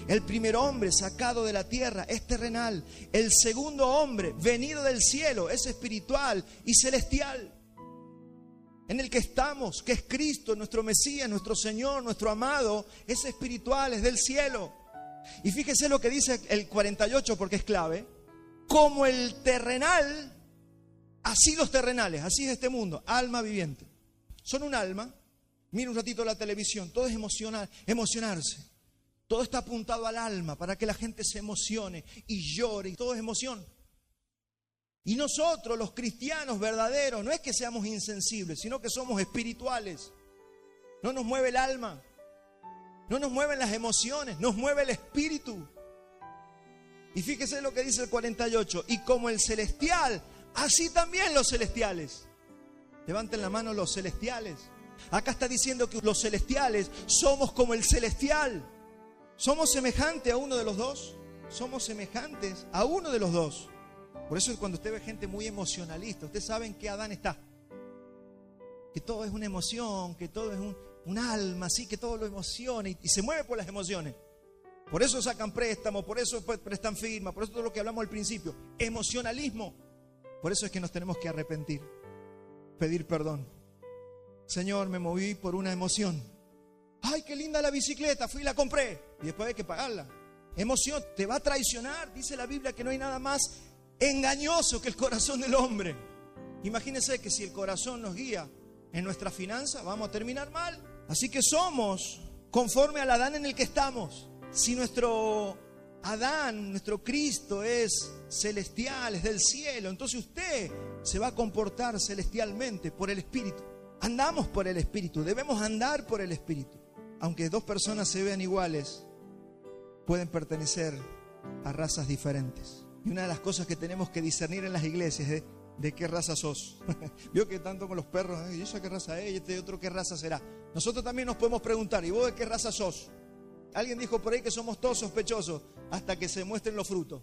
El primer hombre sacado de la tierra es terrenal. El segundo hombre venido del cielo es espiritual y celestial. En el que estamos, que es Cristo, nuestro Mesías, nuestro Señor, nuestro amado, es espiritual, es del cielo. Y fíjese lo que dice el 48 porque es clave. Como el terrenal, así los terrenales, así es este mundo, alma viviente. Son un alma. Mira un ratito la televisión, todo es emocionarse. Todo está apuntado al alma para que la gente se emocione y llore, y todo es emoción. Y nosotros, los cristianos verdaderos, no es que seamos insensibles, sino que somos espirituales. No nos mueve el alma, no nos mueven las emociones, nos mueve el espíritu. Y fíjese lo que dice el 48. Y como el celestial, así también los celestiales. Levanten la mano los celestiales. Acá está diciendo que los celestiales somos como el celestial. Somos semejantes a uno de los dos. Somos semejantes a uno de los dos. Por eso cuando usted ve gente muy emocionalista, usted sabe en qué Adán está. Que todo es una emoción, que todo es un alma, así que todo lo emociona y se mueve por las emociones. Por eso sacan préstamos, por eso prestan firma, por eso todo lo que hablamos al principio. Emocionalismo. Por eso es que nos tenemos que arrepentir, pedir perdón. Señor, me moví por una emoción. Ay, qué linda la bicicleta, fui y la compré. Y después hay que pagarla. Emoción, te va a traicionar. Dice la Biblia que no hay nada más engañoso que el corazón del hombre. Imagínense que si el corazón nos guía en nuestra finanza, vamos a terminar mal. Así que somos conforme al Adán en el que estamos. Si nuestro Adán, nuestro Cristo es celestial, es del cielo, entonces usted se va a comportar celestialmente por el Espíritu. Andamos por el Espíritu, debemos andar por el Espíritu. Aunque dos personas se vean iguales, pueden pertenecer a razas diferentes. Y una de las cosas que tenemos que discernir en las iglesias es de qué raza sos. Vio que tanto con los perros, ¿y esa qué raza es? Y este otro qué raza será. Nosotros también nos podemos preguntar, ¿y vos de qué raza sos? Alguien dijo por ahí que somos todos sospechosos hasta que se muestren los frutos.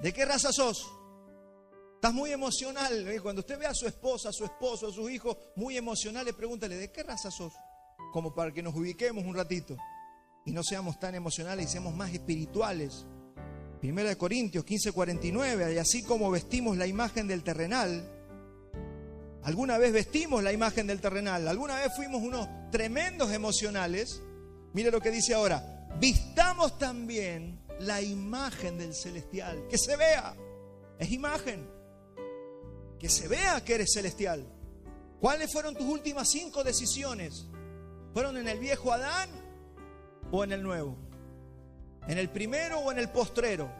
¿De qué raza sos? Estás muy emocional. Cuando usted ve a su esposa, a su esposo, a sus hijos muy emocionales, pregúntale, ¿de qué raza sos? Como para que nos ubiquemos un ratito y no seamos tan emocionales y seamos más espirituales. 1 Corintios 15:49, y así como vestimos la imagen del terrenal, alguna vez vestimos la imagen del terrenal, alguna vez fuimos unos tremendos emocionales. Mire lo que dice ahora, vistamos también la imagen del celestial, que se vea, es imagen, que se vea que eres celestial. ¿Cuáles fueron tus últimas 5 decisiones? ¿Fueron en el viejo Adán o en el nuevo? ¿En el primero o en el postrero?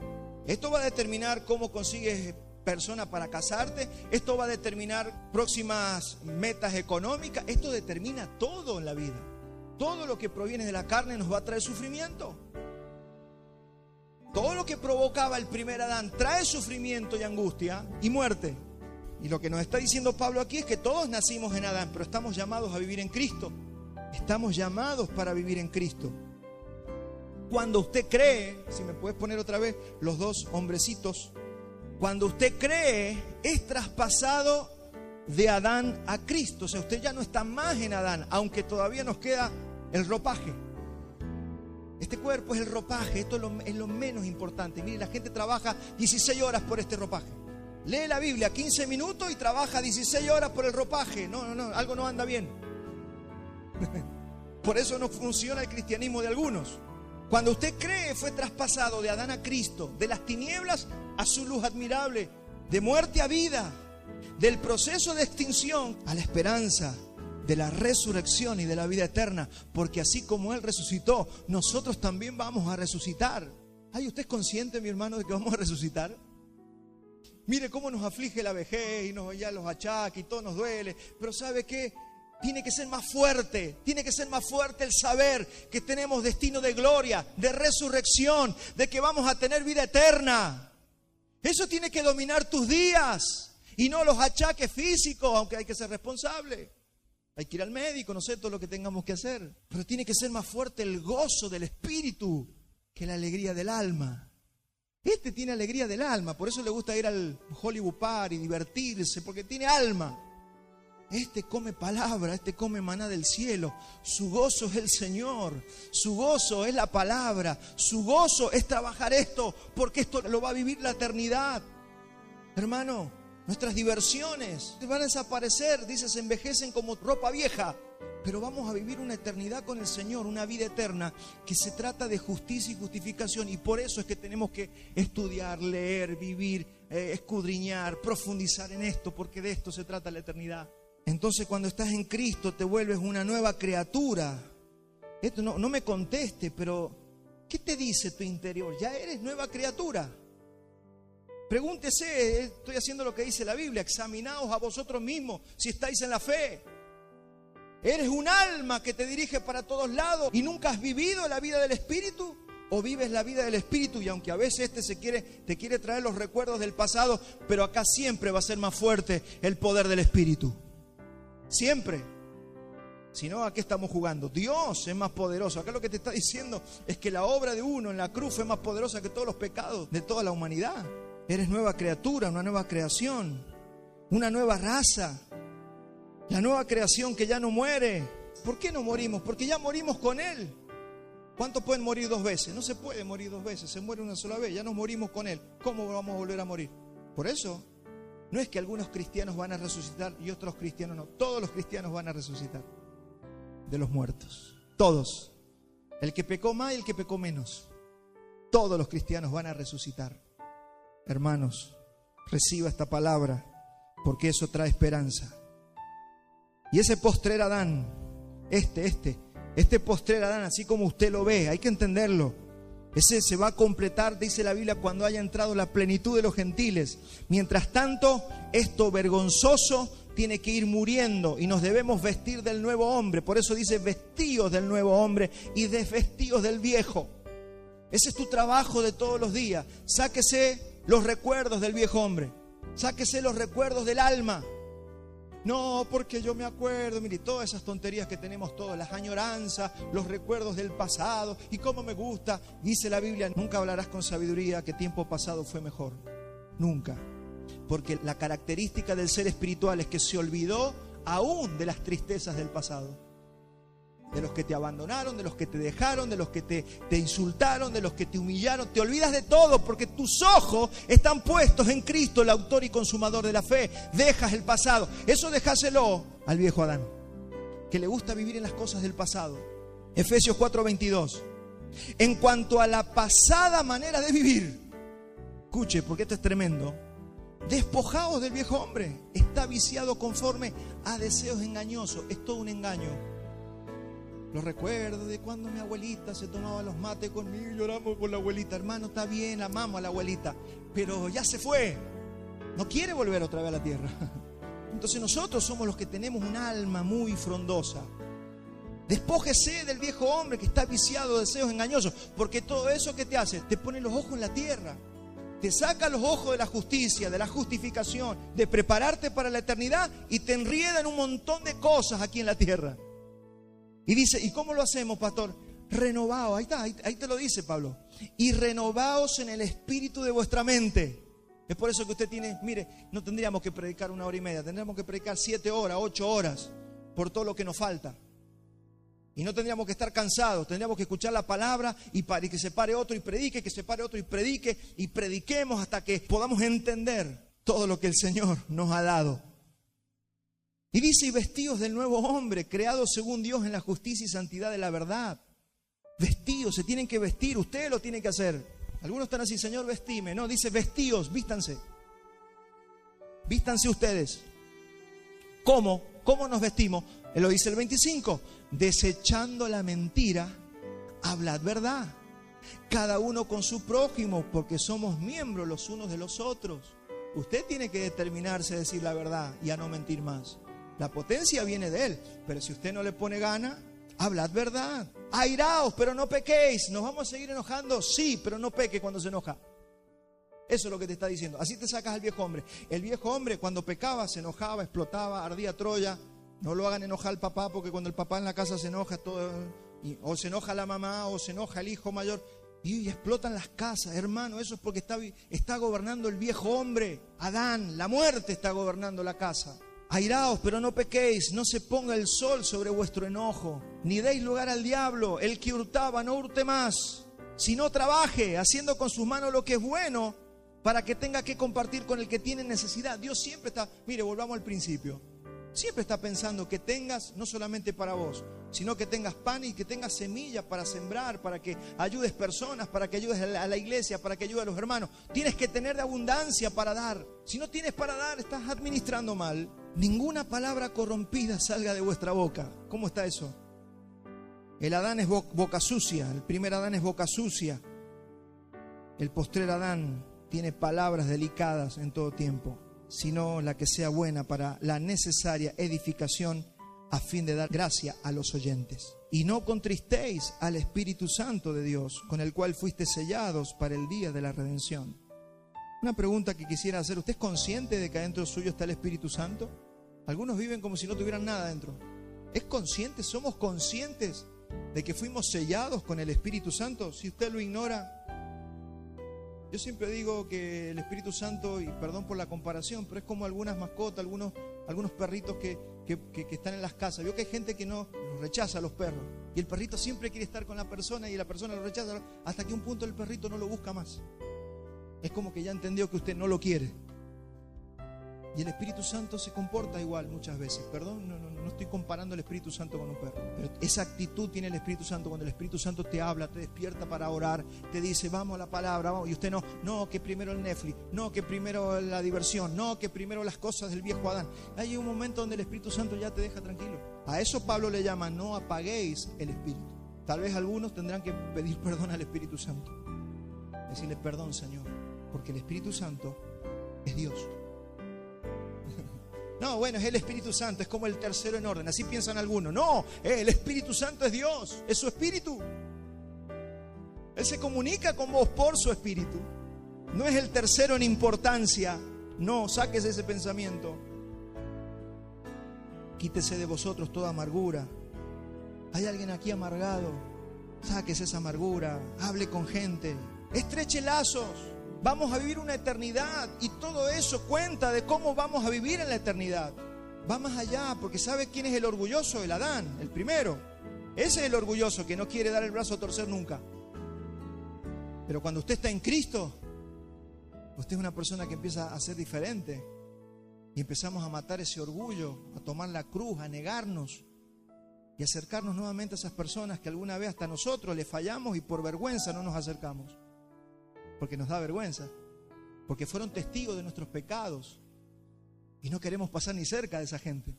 Esto va a determinar cómo consigues persona para casarte, esto va a determinar próximas metas económicas, esto determina todo en la vida. Todo lo que proviene de la carne nos va a traer sufrimiento. Todo lo que provocaba el primer Adán trae sufrimiento y angustia y muerte. Y lo que nos está diciendo Pablo aquí es que todos nacimos en Adán, pero estamos llamados a vivir en Cristo. Estamos llamados para vivir en Cristo. Cuando usted cree, si me puedes poner otra vez los dos hombrecitos, cuando usted cree, es traspasado de Adán a Cristo. O sea, usted ya no está más en Adán, aunque todavía nos queda el ropaje. Este cuerpo es el ropaje, esto es lo menos importante. Mire, la gente trabaja 16 horas por este ropaje. Lee la Biblia 15 minutos y trabaja 16 horas por el ropaje. No, algo no anda bien. Por eso no funciona el cristianismo de algunos. Cuando usted cree, fue traspasado de Adán a Cristo, de las tinieblas a su luz admirable, de muerte a vida, del proceso de extinción a la esperanza de la resurrección y de la vida eterna, porque así como Él resucitó, nosotros también vamos a resucitar. ¿Ay, usted es consciente, mi hermano, de que vamos a resucitar? Mire cómo nos aflige la vejez y ya los achaques y todo nos duele, pero ¿sabe qué? Tiene que ser más fuerte el saber que tenemos destino de gloria, de resurrección, de que vamos a tener vida eterna. Eso tiene que dominar tus días y no los achaques físicos, aunque hay que ser responsable. Hay que ir al médico, no sé, todo lo que tengamos que hacer. Pero tiene que ser más fuerte el gozo del espíritu que la alegría del alma. Este tiene alegría del alma, por eso le gusta ir al Hollywood Party y divertirse, porque tiene alma. Este come palabra, este come maná del cielo. Su gozo es el Señor, su gozo es la palabra, su gozo es trabajar esto, porque esto lo va a vivir la eternidad. Hermano, nuestras diversiones van a desaparecer, dice, se envejecen como ropa vieja. Pero vamos a vivir una eternidad con el Señor, una vida eterna que se trata de justicia y justificación. Y por eso es que tenemos que estudiar, leer, vivir, escudriñar, profundizar en esto, porque de esto se trata la eternidad. Entonces, cuando estás en Cristo te vuelves una nueva criatura. Esto no me conteste, pero ¿qué te dice tu interior? Ya eres nueva criatura. Pregúntese, estoy haciendo lo que dice la Biblia, examinaos a vosotros mismos si estáis en la fe. ¿Eres un alma que te dirige para todos lados y nunca has vivido la vida del Espíritu? ¿O vives la vida del Espíritu y aunque a veces te quiere traer los recuerdos del pasado, pero acá siempre va a ser más fuerte el poder del Espíritu? Siempre. Si no, ¿a qué estamos jugando? Dios es más poderoso. Acá lo que te está diciendo es que la obra de uno en la cruz fue más poderosa que todos los pecados de toda la humanidad. Eres nueva criatura, una nueva creación, una nueva raza, la nueva creación que ya no muere. ¿Por qué no morimos? Porque ya morimos con Él. ¿Cuántos pueden morir dos veces? No se puede morir dos veces, se muere una sola vez, ya nos morimos con Él. ¿Cómo vamos a volver a morir? Por eso, no es que algunos cristianos van a resucitar y otros cristianos no. Todos los cristianos van a resucitar de los muertos. Todos. El que pecó más y el que pecó menos. Todos los cristianos van a resucitar. Hermanos, reciba esta palabra porque eso trae esperanza. Y ese postrer Adán, este postrer Adán, así como usted lo ve, hay que entenderlo. Ese se va a completar, dice la Biblia, cuando haya entrado la plenitud de los gentiles. Mientras tanto, esto vergonzoso tiene que ir muriendo y nos debemos vestir del nuevo hombre. Por eso dice vestíos del nuevo hombre y desvestíos del viejo. Ese es tu trabajo de todos los días. Sáquese los recuerdos del viejo hombre. Sáquese los recuerdos del alma. No, porque yo me acuerdo, mire, todas esas tonterías que tenemos todos, las añoranzas, los recuerdos del pasado y cómo me gusta. Dice la Biblia, nunca hablarás con sabiduría que tiempo pasado fue mejor. Nunca. Porque la característica del ser espiritual es que se olvidó aún de las tristezas del pasado. De los que te abandonaron, de los que te dejaron, de los que te insultaron, de los que te humillaron. Te olvidas de todo porque tus ojos están puestos en Cristo, el autor y consumador de la fe. Dejas el pasado. Eso dejáselo al viejo Adán, que le gusta vivir en las cosas del pasado. Efesios 4:22. En cuanto a la pasada manera de vivir, escuche, porque esto es tremendo. Despojaos del viejo hombre. Está viciado conforme a deseos engañosos. Es todo un engaño. Los recuerdo de cuando mi abuelita se tomaba los mates conmigo y lloramos por la abuelita. Hermano, está bien, amamos a la abuelita, pero ya se fue. No quiere volver otra vez a la tierra. Entonces nosotros somos los que tenemos un alma muy frondosa. Despójese del viejo hombre que está viciado de deseos engañosos, porque todo eso que te hace, te pone los ojos en la tierra. Te saca los ojos de la justicia, de la justificación, de prepararte para la eternidad y te enrieda en un montón de cosas aquí en la tierra. Y dice, ¿y cómo lo hacemos, pastor? Renovaos, ahí está, ahí te lo dice Pablo. Y renovaos en el espíritu de vuestra mente. Es por eso que usted tiene, mire, no tendríamos que predicar 1 hora y media, tendríamos que predicar 7 horas, 8 horas, por todo lo que nos falta. Y no tendríamos que estar cansados, tendríamos que escuchar la palabra y que se pare otro y predique, que se pare otro y predique, y prediquemos hasta que podamos entender todo lo que el Señor nos ha dado. Y dice, y vestidos del nuevo hombre, creados según Dios en la justicia y santidad de la verdad. Vestidos, se tienen que vestir, ustedes lo tienen que hacer. Algunos están así, Señor, vestime. No, dice vestidos, vístanse. Vístanse ustedes. ¿Cómo? ¿Cómo nos vestimos? Él lo dice el 25. Desechando la mentira, hablad verdad. Cada uno con su prójimo, porque somos miembros los unos de los otros. Usted tiene que determinarse a decir la verdad y a no mentir más. La potencia viene de Él, pero si usted no le pone gana, hablad verdad. Airaos, pero no pequéis. ¿Nos vamos a seguir enojando? Sí, pero no peque cuando se enoja. Eso es lo que te está diciendo. Así te sacas al viejo hombre. El viejo hombre cuando pecaba se enojaba, explotaba, ardía Troya. No lo hagan enojar al papá, porque cuando el papá en la casa se enoja, o se enoja la mamá, o se enoja el hijo mayor, y explotan las casas. Hermano, eso es porque está gobernando el viejo hombre. Adán, la muerte está gobernando la casa. Airaos, pero no pequéis, no se ponga el sol sobre vuestro enojo, ni deis lugar al diablo. El que hurtaba, no hurte más, sino trabaje, haciendo con sus manos lo que es bueno, para que tenga que compartir con el que tiene necesidad. Dios siempre está, mire, volvamos al principio, siempre está pensando que tengas, no solamente para vos, sino que tengas pan y que tengas semilla para sembrar, para que ayudes personas, para que ayudes a la iglesia, para que ayudes a los hermanos. Tienes que tener de abundancia para dar. Si no tienes para dar, estás administrando mal. Ninguna palabra corrompida salga de vuestra boca. ¿Cómo está eso? El Adán es boca sucia, el primer Adán es boca sucia. El postrer Adán tiene palabras delicadas en todo tiempo, sino la que sea buena para la necesaria edificación, a fin de dar gracia a los oyentes. Y no contristéis al Espíritu Santo de Dios, con el cual fuisteis sellados para el día de la redención. Una pregunta que quisiera hacer: ¿usted es consciente de que adentro suyo está el Espíritu Santo? Algunos viven como si no tuvieran nada dentro. ¿Es consciente? ¿Somos conscientes de que fuimos sellados con el Espíritu Santo? Si usted lo ignora, yo siempre digo que el Espíritu Santo, y perdón por la comparación, pero es como algunas mascotas, algunos perritos que están en las casas. Veo que hay gente que no rechaza a los perros, y el perrito siempre quiere estar con la persona y la persona lo rechaza, hasta que un punto el perrito no lo busca más. Es como que ya entendió que usted no lo quiere. Y el Espíritu Santo se comporta igual muchas veces. Perdón, no estoy comparando el Espíritu Santo con un perro, pero esa actitud tiene el Espíritu Santo. Cuando el Espíritu Santo te habla, te despierta para orar, te dice vamos a la palabra, vamos. Y usted no, que primero el Netflix, no, que primero la diversión, no, que primero las cosas del viejo Adán. Hay un momento donde el Espíritu Santo ya te deja tranquilo. A eso Pablo le llama: no apaguéis el Espíritu. Tal vez algunos tendrán que pedir perdón al Espíritu Santo, decirle: perdón, Señor, porque el Espíritu Santo es Dios. No, bueno, es el Espíritu Santo, es como el tercero en orden, así piensan algunos. No, el Espíritu Santo es Dios, es su Espíritu. Él se comunica con vos por su Espíritu. No es el tercero en importancia. No, sáquese ese pensamiento. Quítese de vosotros toda amargura. ¿Hay alguien aquí amargado? Sáquese esa amargura, hable con gente, estreche lazos. Vamos a vivir una eternidad y todo eso cuenta de cómo vamos a vivir en la eternidad. Va más allá, porque ¿sabe quién es el orgulloso? El Adán, el primero. Ese es el orgulloso que no quiere dar el brazo a torcer nunca. Pero cuando usted está en Cristo, usted es una persona que empieza a ser diferente. Y empezamos a matar ese orgullo, a tomar la cruz, a negarnos y acercarnos nuevamente a esas personas que alguna vez hasta nosotros le fallamos y por vergüenza no nos acercamos. Porque nos da vergüenza, porque fueron testigos de nuestros pecados y no queremos pasar ni cerca de esa gente.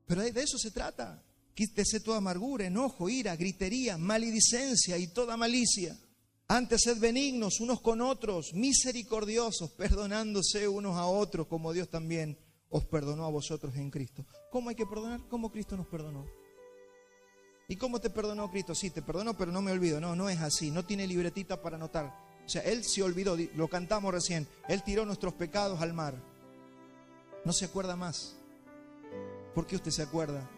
Pero de eso se trata. Quítese toda amargura, enojo, ira, gritería, maledicencia y toda malicia. Antes sed benignos unos con otros, misericordiosos, perdonándose unos a otros, como Dios también os perdonó a vosotros en Cristo. ¿Cómo hay que perdonar? ¿Cómo Cristo nos perdonó? ¿Y cómo te perdonó Cristo? Sí, te perdonó, pero no me olvido. No es así, no tiene libretita para anotar. O sea, Él se olvidó, lo cantamos recién. Él tiró nuestros pecados al mar. No se acuerda más. ¿Por qué usted se acuerda?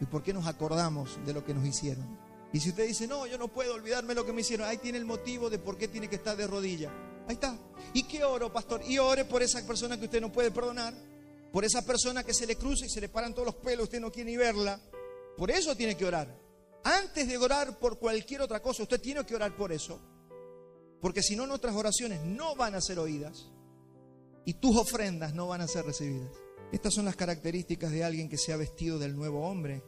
¿Y por qué nos acordamos de lo que nos hicieron? Y si usted dice: no, yo no puedo olvidarme lo que me hicieron, ahí tiene el motivo de por qué tiene que estar de rodillas. Ahí está. ¿Y qué oro, pastor? Y ore por esa persona que usted no puede perdonar, por esa persona que se le cruza y se le paran todos los pelos, usted no quiere ni verla. Por eso tiene que orar. Antes de orar por cualquier otra cosa, usted tiene que orar por eso. Porque si no, nuestras oraciones no van a ser oídas y tus ofrendas no van a ser recibidas. Estas son las características de alguien que se ha vestido del nuevo hombre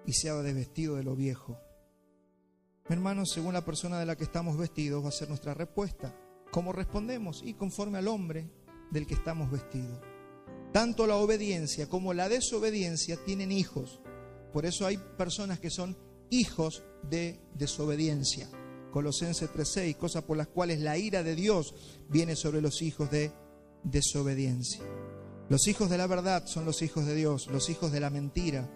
y se ha desvestido de lo viejo. Hermanos, según la persona de la que estamos vestidos va a ser nuestra respuesta. ¿Cómo respondemos? Y conforme al hombre del que estamos vestidos. Tanto la obediencia como la desobediencia tienen hijos. Por eso hay personas que son hijos de desobediencia. Colosenses 3:6, cosas por las cuales la ira de Dios viene sobre los hijos de desobediencia. Los hijos de la verdad son los hijos de Dios. Los hijos de la mentira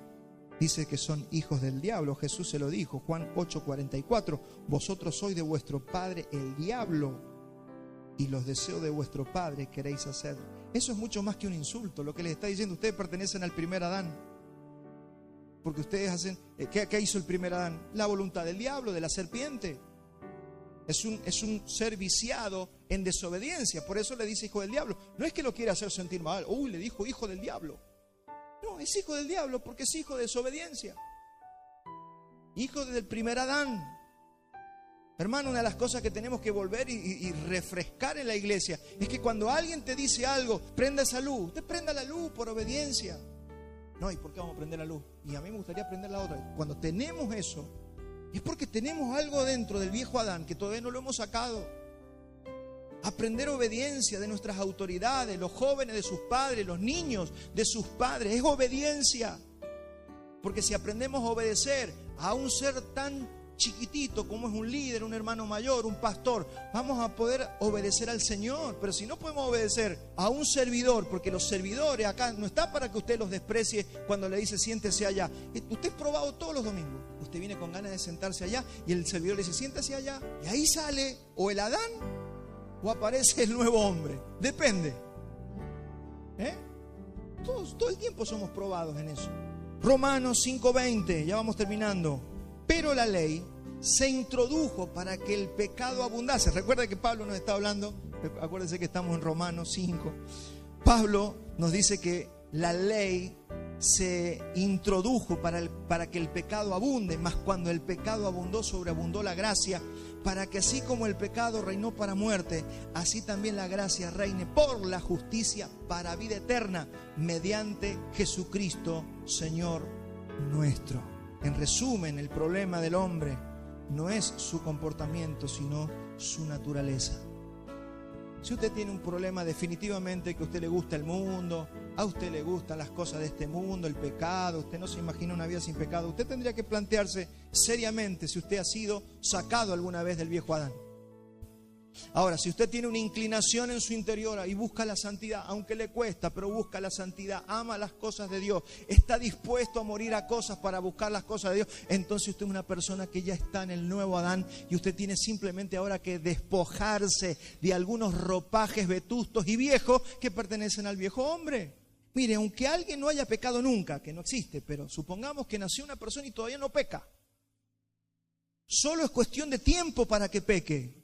dice que son hijos del diablo. Jesús se lo dijo, Juan 8:44, vosotros sois de vuestro padre el diablo, y los deseos de vuestro padre queréis hacer. Eso es mucho más que un insulto. Lo que les está diciendo, ustedes pertenecen al primer Adán. Porque ustedes hacen, ¿qué hizo el primer Adán? La voluntad del diablo, de la serpiente. Es un ser viciado en desobediencia. Por eso le dice hijo del diablo. No es que lo quiera hacer sentir mal. Uy, le dijo hijo del diablo. No, es hijo del diablo porque es hijo de desobediencia. Hijo del primer Adán. Hermano, una de las cosas que tenemos que volver y refrescar en la iglesia es que cuando alguien te dice algo, prenda esa luz. Usted prenda la luz por obediencia. No, ¿y por qué vamos a prender la luz? Y a mí me gustaría prender la otra. Cuando tenemos eso, es porque tenemos algo dentro del viejo Adán que todavía no lo hemos sacado. Aprender obediencia de nuestras autoridades, los jóvenes de sus padres, los niños de sus padres, es obediencia. Porque si aprendemos a obedecer a un ser tan chiquitito como es un líder, un hermano mayor, un pastor, vamos a poder obedecer al Señor. Pero si no podemos obedecer a un servidor, porque los servidores acá no está para que usted los desprecie cuando le dice siéntese allá. Usted es probado todos los domingos. Usted viene con ganas de sentarse allá y el servidor le dice siéntese allá, y ahí sale o el Adán o aparece el nuevo hombre. Depende. Todo el tiempo somos probados en eso. Romanos 5:20, ya vamos terminando. Pero la ley se introdujo para que el pecado abundase. Recuerda que Pablo nos está hablando, acuérdense que estamos en Romanos 5. Pablo nos dice que la ley se introdujo para que el pecado abunde, mas cuando el pecado abundó, sobreabundó la gracia, para que así como el pecado reinó para muerte, así también la gracia reine por la justicia para vida eterna, mediante Jesucristo, Señor nuestro. En resumen, el problema del hombre no es su comportamiento, sino su naturaleza. Si usted tiene un problema, definitivamente que a usted le gusta el mundo, a usted le gustan las cosas de este mundo, el pecado, usted no se imagina una vida sin pecado, usted tendría que plantearse seriamente si usted ha sido sacado alguna vez del viejo Adán. Ahora, si usted tiene una inclinación en su interior y busca la santidad, aunque le cuesta, pero busca la santidad, ama las cosas de Dios, está dispuesto a morir a cosas para buscar las cosas de Dios, entonces usted es una persona que ya está en el nuevo Adán y usted tiene simplemente ahora que despojarse de algunos ropajes vetustos y viejos que pertenecen al viejo hombre. Mire, aunque alguien no haya pecado nunca, que no existe, pero supongamos que nació una persona y todavía no peca. Solo es cuestión de tiempo para que peque.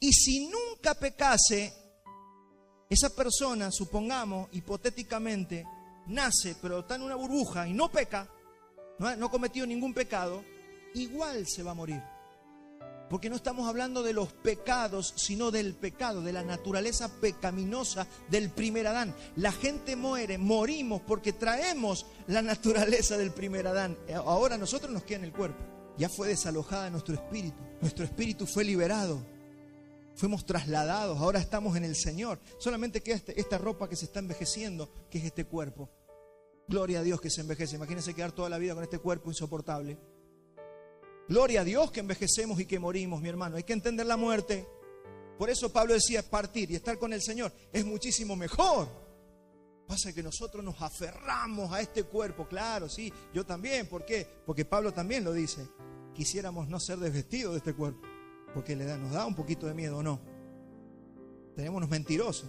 Y si nunca pecase, esa persona, supongamos, hipotéticamente, nace, pero está en una burbuja y no peca, no ha cometido ningún pecado, igual se va a morir. Porque no estamos hablando de los pecados, sino del pecado, de la naturaleza pecaminosa del primer Adán. La gente morimos porque traemos la naturaleza del primer Adán. Ahora a nosotros nos queda en el cuerpo. Ya fue desalojada nuestro espíritu fue liberado. Fuimos trasladados, ahora estamos en el Señor. Solamente queda esta ropa que se está envejeciendo, que es este cuerpo. Gloria a Dios que se envejece. Imagínense quedar toda la vida con este cuerpo insoportable. Gloria a Dios que envejecemos y que morimos, mi hermano. Hay que entender la muerte. Por eso Pablo decía, partir y estar con el Señor es muchísimo mejor. Pasa que nosotros nos aferramos a este cuerpo. Claro, sí, yo también. ¿Por qué? Porque Pablo también lo dice. Quisiéramos no ser desvestidos de este cuerpo. Porque nos da un poquito de miedo, ¿o no? Tenemos unos mentirosos.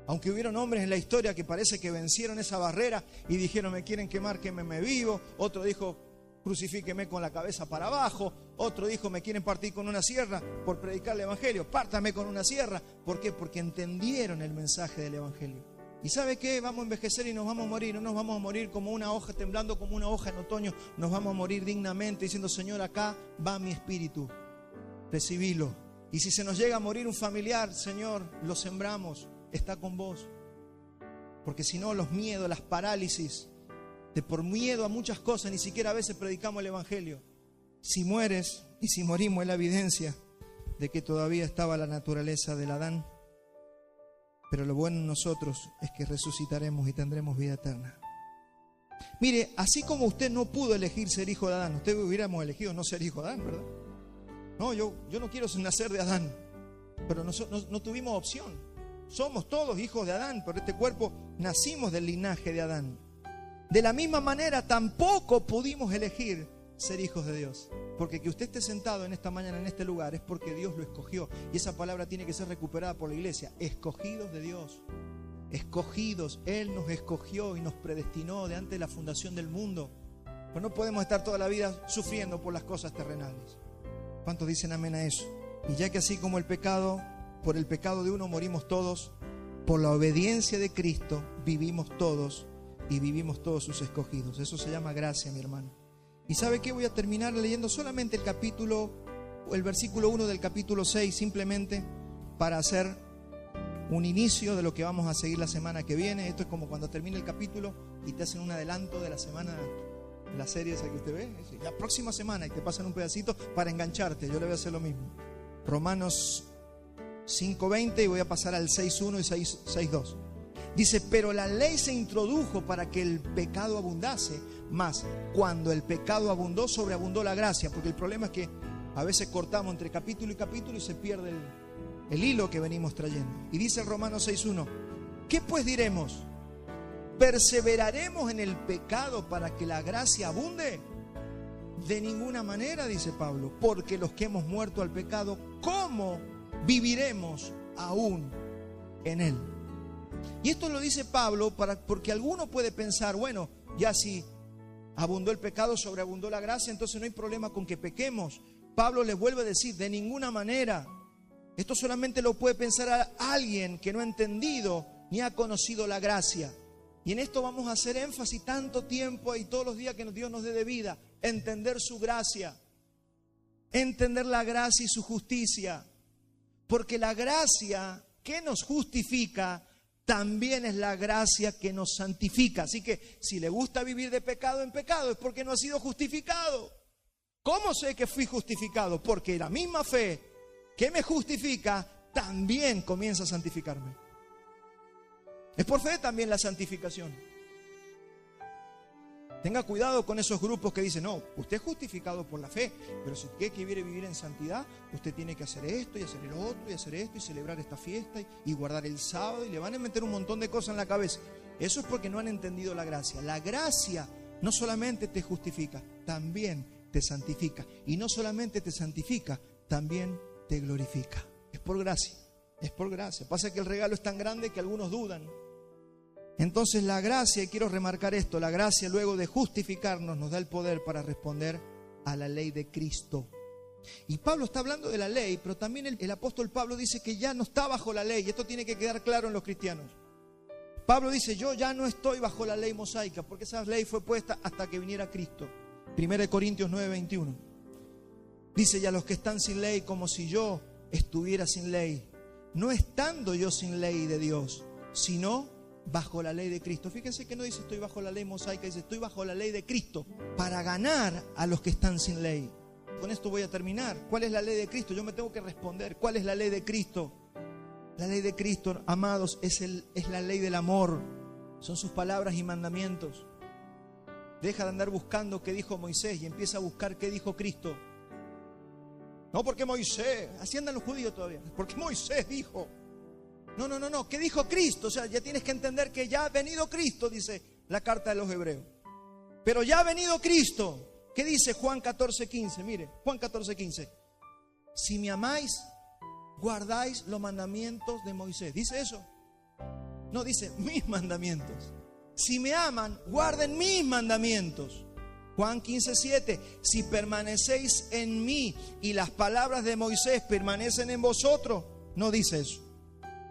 Aunque hubieron hombres en la historia que parece que vencieron esa barrera y dijeron, me quieren quemar, quémeme vivo. Otro dijo, crucifíqueme con la cabeza para abajo. Otro dijo, me quieren partir con una sierra por predicar el evangelio. Pártame con una sierra. ¿Por qué? Porque entendieron el mensaje del evangelio. ¿Y sabe qué? Vamos a envejecer y nos vamos a morir. No nos vamos a morir como una hoja, temblando como una hoja en otoño. Nos vamos a morir dignamente diciendo: Señor, acá va mi espíritu. Recibilo. Y si se nos llega a morir un familiar, Señor, lo sembramos. Está con vos. Porque si no, los miedos, las parálisis, por miedo a muchas cosas, ni siquiera a veces predicamos el evangelio. Si mueres y si morimos, es la evidencia de que todavía estaba la naturaleza del Adán. Pero lo bueno en nosotros es que resucitaremos y tendremos vida eterna. Mire, así como usted no pudo elegir ser hijo de Adán, usted hubiéramos elegido no ser hijo de Adán, ¿verdad? No, yo no quiero nacer de Adán, pero no tuvimos opción. Somos todos hijos de Adán, por este cuerpo nacimos del linaje de Adán. De la misma manera, tampoco pudimos elegir ser hijos de Dios. Porque que usted esté sentado en esta mañana en este lugar es porque Dios lo escogió. Y esa palabra tiene que ser recuperada por la iglesia. Escogidos de Dios. Escogidos. Él nos escogió y nos predestinó de antes de la fundación del mundo. Pues no podemos estar toda la vida sufriendo por las cosas terrenales. ¿Cuántos dicen amén a eso? Y ya que así como el pecado, por el pecado de uno morimos todos, por la obediencia de Cristo vivimos todos y vivimos todos sus escogidos. Eso se llama gracia, mi hermano. ¿Y sabe qué? Voy a terminar leyendo solamente el versículo 1 del capítulo 6, simplemente para hacer un inicio de lo que vamos a seguir la semana que viene. Esto es como cuando termina el capítulo y te hacen un adelanto de la semana, la serie esa que usted ve. La próxima semana y te pasan un pedacito para engancharte. Yo le voy a hacer lo mismo. Romanos 5:20 y voy a pasar al 6:1 y 6:2. Dice: pero la ley se introdujo para que el pecado abundase, mas cuando el pecado abundó, sobreabundó la gracia. Porque el problema es que a veces cortamos entre capítulo y capítulo y se pierde el hilo que venimos trayendo. Y dice el Romanos 6:1: ¿qué pues diremos? ¿Perseveraremos en el pecado para que la gracia abunde? De ninguna manera, dice Pablo, porque los que hemos muerto al pecado, ¿cómo viviremos aún en él? Y esto lo dice Pablo porque alguno puede pensar: bueno, ya si abundó el pecado, sobreabundó la gracia, entonces no hay problema con que pequemos. Pablo les vuelve a decir: de ninguna manera. Esto solamente lo puede pensar a alguien que no ha entendido ni ha conocido la gracia. Y en esto vamos a hacer énfasis tanto tiempo y todos los días que Dios nos dé de vida. Entender su gracia, entender la gracia y su justicia. Porque la gracia que nos justifica también es la gracia que nos santifica. Así que si le gusta vivir de pecado en pecado es porque no ha sido justificado. ¿Cómo sé que fui justificado? Porque la misma fe que me justifica también comienza a santificarme. Es por fe también la santificación. Tenga cuidado con esos grupos que dicen: no, usted es justificado por la fe, pero si usted quiere vivir en santidad, usted tiene que hacer esto y hacer el otro y hacer esto y celebrar esta fiesta y guardar el sábado, y le van a meter un montón de cosas en la cabeza. Eso es porque no han entendido la gracia. La gracia no solamente te justifica, también te santifica. Y no solamente te santifica, también te glorifica. Es por gracia, es por gracia. Pasa que el regalo es tan grande que algunos dudan. Entonces la gracia, y quiero remarcar esto, la gracia luego de justificarnos nos da el poder para responder a la ley de Cristo. Y Pablo está hablando de la ley, pero también el apóstol Pablo dice que ya no está bajo la ley. Y esto tiene que quedar claro en los cristianos. Pablo dice: yo ya no estoy bajo la ley mosaica, porque esa ley fue puesta hasta que viniera Cristo. 1 Corintios 9:21. Dice: y a los que están sin ley, como si yo estuviera sin ley, no estando yo sin ley de Dios, sino bajo la ley de Cristo. Fíjense que no dice estoy bajo la ley mosaica, dice estoy bajo la ley de Cristo, para ganar a los que están sin ley. Con esto voy a terminar. ¿Cuál es la ley de Cristo? Yo me tengo que responder. ¿Cuál es la ley de Cristo? La ley de Cristo, amados, es la ley del amor. Son sus palabras y mandamientos. Deja de andar buscando qué dijo Moisés y empieza a buscar qué dijo Cristo. No porque Moisés, así andan los judíos todavía, porque Moisés dijo. No, ¿qué dijo Cristo? O sea, ya tienes que entender que ya ha venido Cristo, dice la carta de los Hebreos. Pero ya ha venido Cristo. ¿Qué dice Juan 14:15? Mire, Juan 14:15. Si me amáis, guardáis los mandamientos de Moisés. ¿Dice eso? No, dice mis mandamientos. Si me aman, guarden mis mandamientos. Juan 15:7. Si permanecéis en mí y las palabras de Moisés permanecen en vosotros. No dice eso.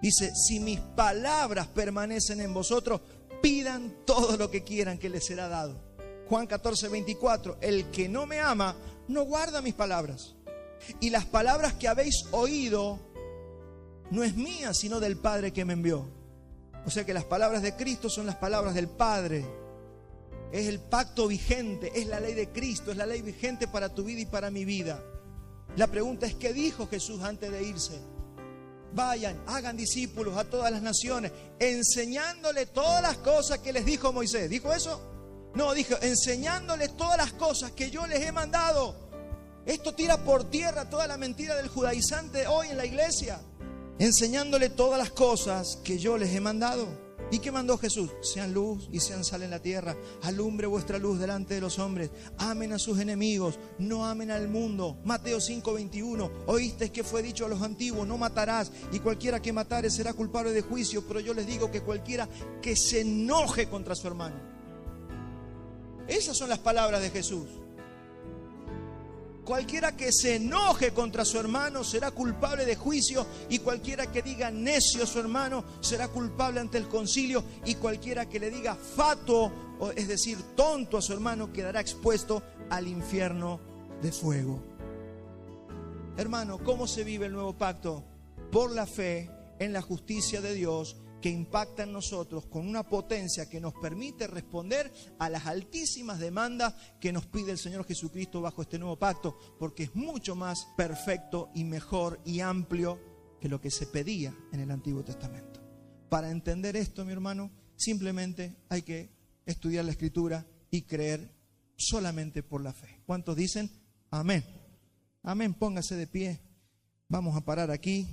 Dice, si mis palabras permanecen en vosotros, pidan todo lo que quieran que les será dado. Juan 14:24, el que no me ama, no guarda mis palabras. Y las palabras que habéis oído, no es mía, sino del Padre que me envió. O sea que las palabras de Cristo son las palabras del Padre. Es el pacto vigente, es la ley de Cristo, es la ley vigente para tu vida y para mi vida. La pregunta es, ¿qué dijo Jesús antes de irse? Vayan, hagan discípulos a todas las naciones, enseñándole todas las cosas que les dijo Moisés. ¿Dijo eso? No, dijo, enseñándoles todas las cosas que yo les he mandado. Esto tira por tierra toda la mentira del judaizante hoy en la iglesia. Enseñándole todas las cosas que yo les he mandado. ¿Y qué mandó Jesús? Sean luz y sean sal en la tierra. Alumbre vuestra luz delante de los hombres. Amen a sus enemigos, no amen al mundo. Mateo 5:21. Oísteis que fue dicho a los antiguos, no matarás, y cualquiera que matare será culpable de juicio. Pero yo les digo que cualquiera que se enoje contra su hermano. Esas son las palabras de Jesús. Cualquiera que se enoje contra su hermano será culpable de juicio, y cualquiera que diga necio a su hermano será culpable ante el concilio, y cualquiera que le diga fatuo, es decir, tonto a su hermano, quedará expuesto al infierno de fuego. Hermano, ¿cómo se vive el nuevo pacto? Por la fe en la justicia de Dios, que impacta en nosotros con una potencia que nos permite responder a las altísimas demandas que nos pide el Señor Jesucristo bajo este nuevo pacto, porque es mucho más perfecto y mejor y amplio que lo que se pedía en el Antiguo Testamento. Para entender esto, mi hermano, simplemente hay que estudiar la Escritura y creer solamente por la fe. ¿Cuántos dicen amén? Amén, póngase de pie. Vamos a parar aquí.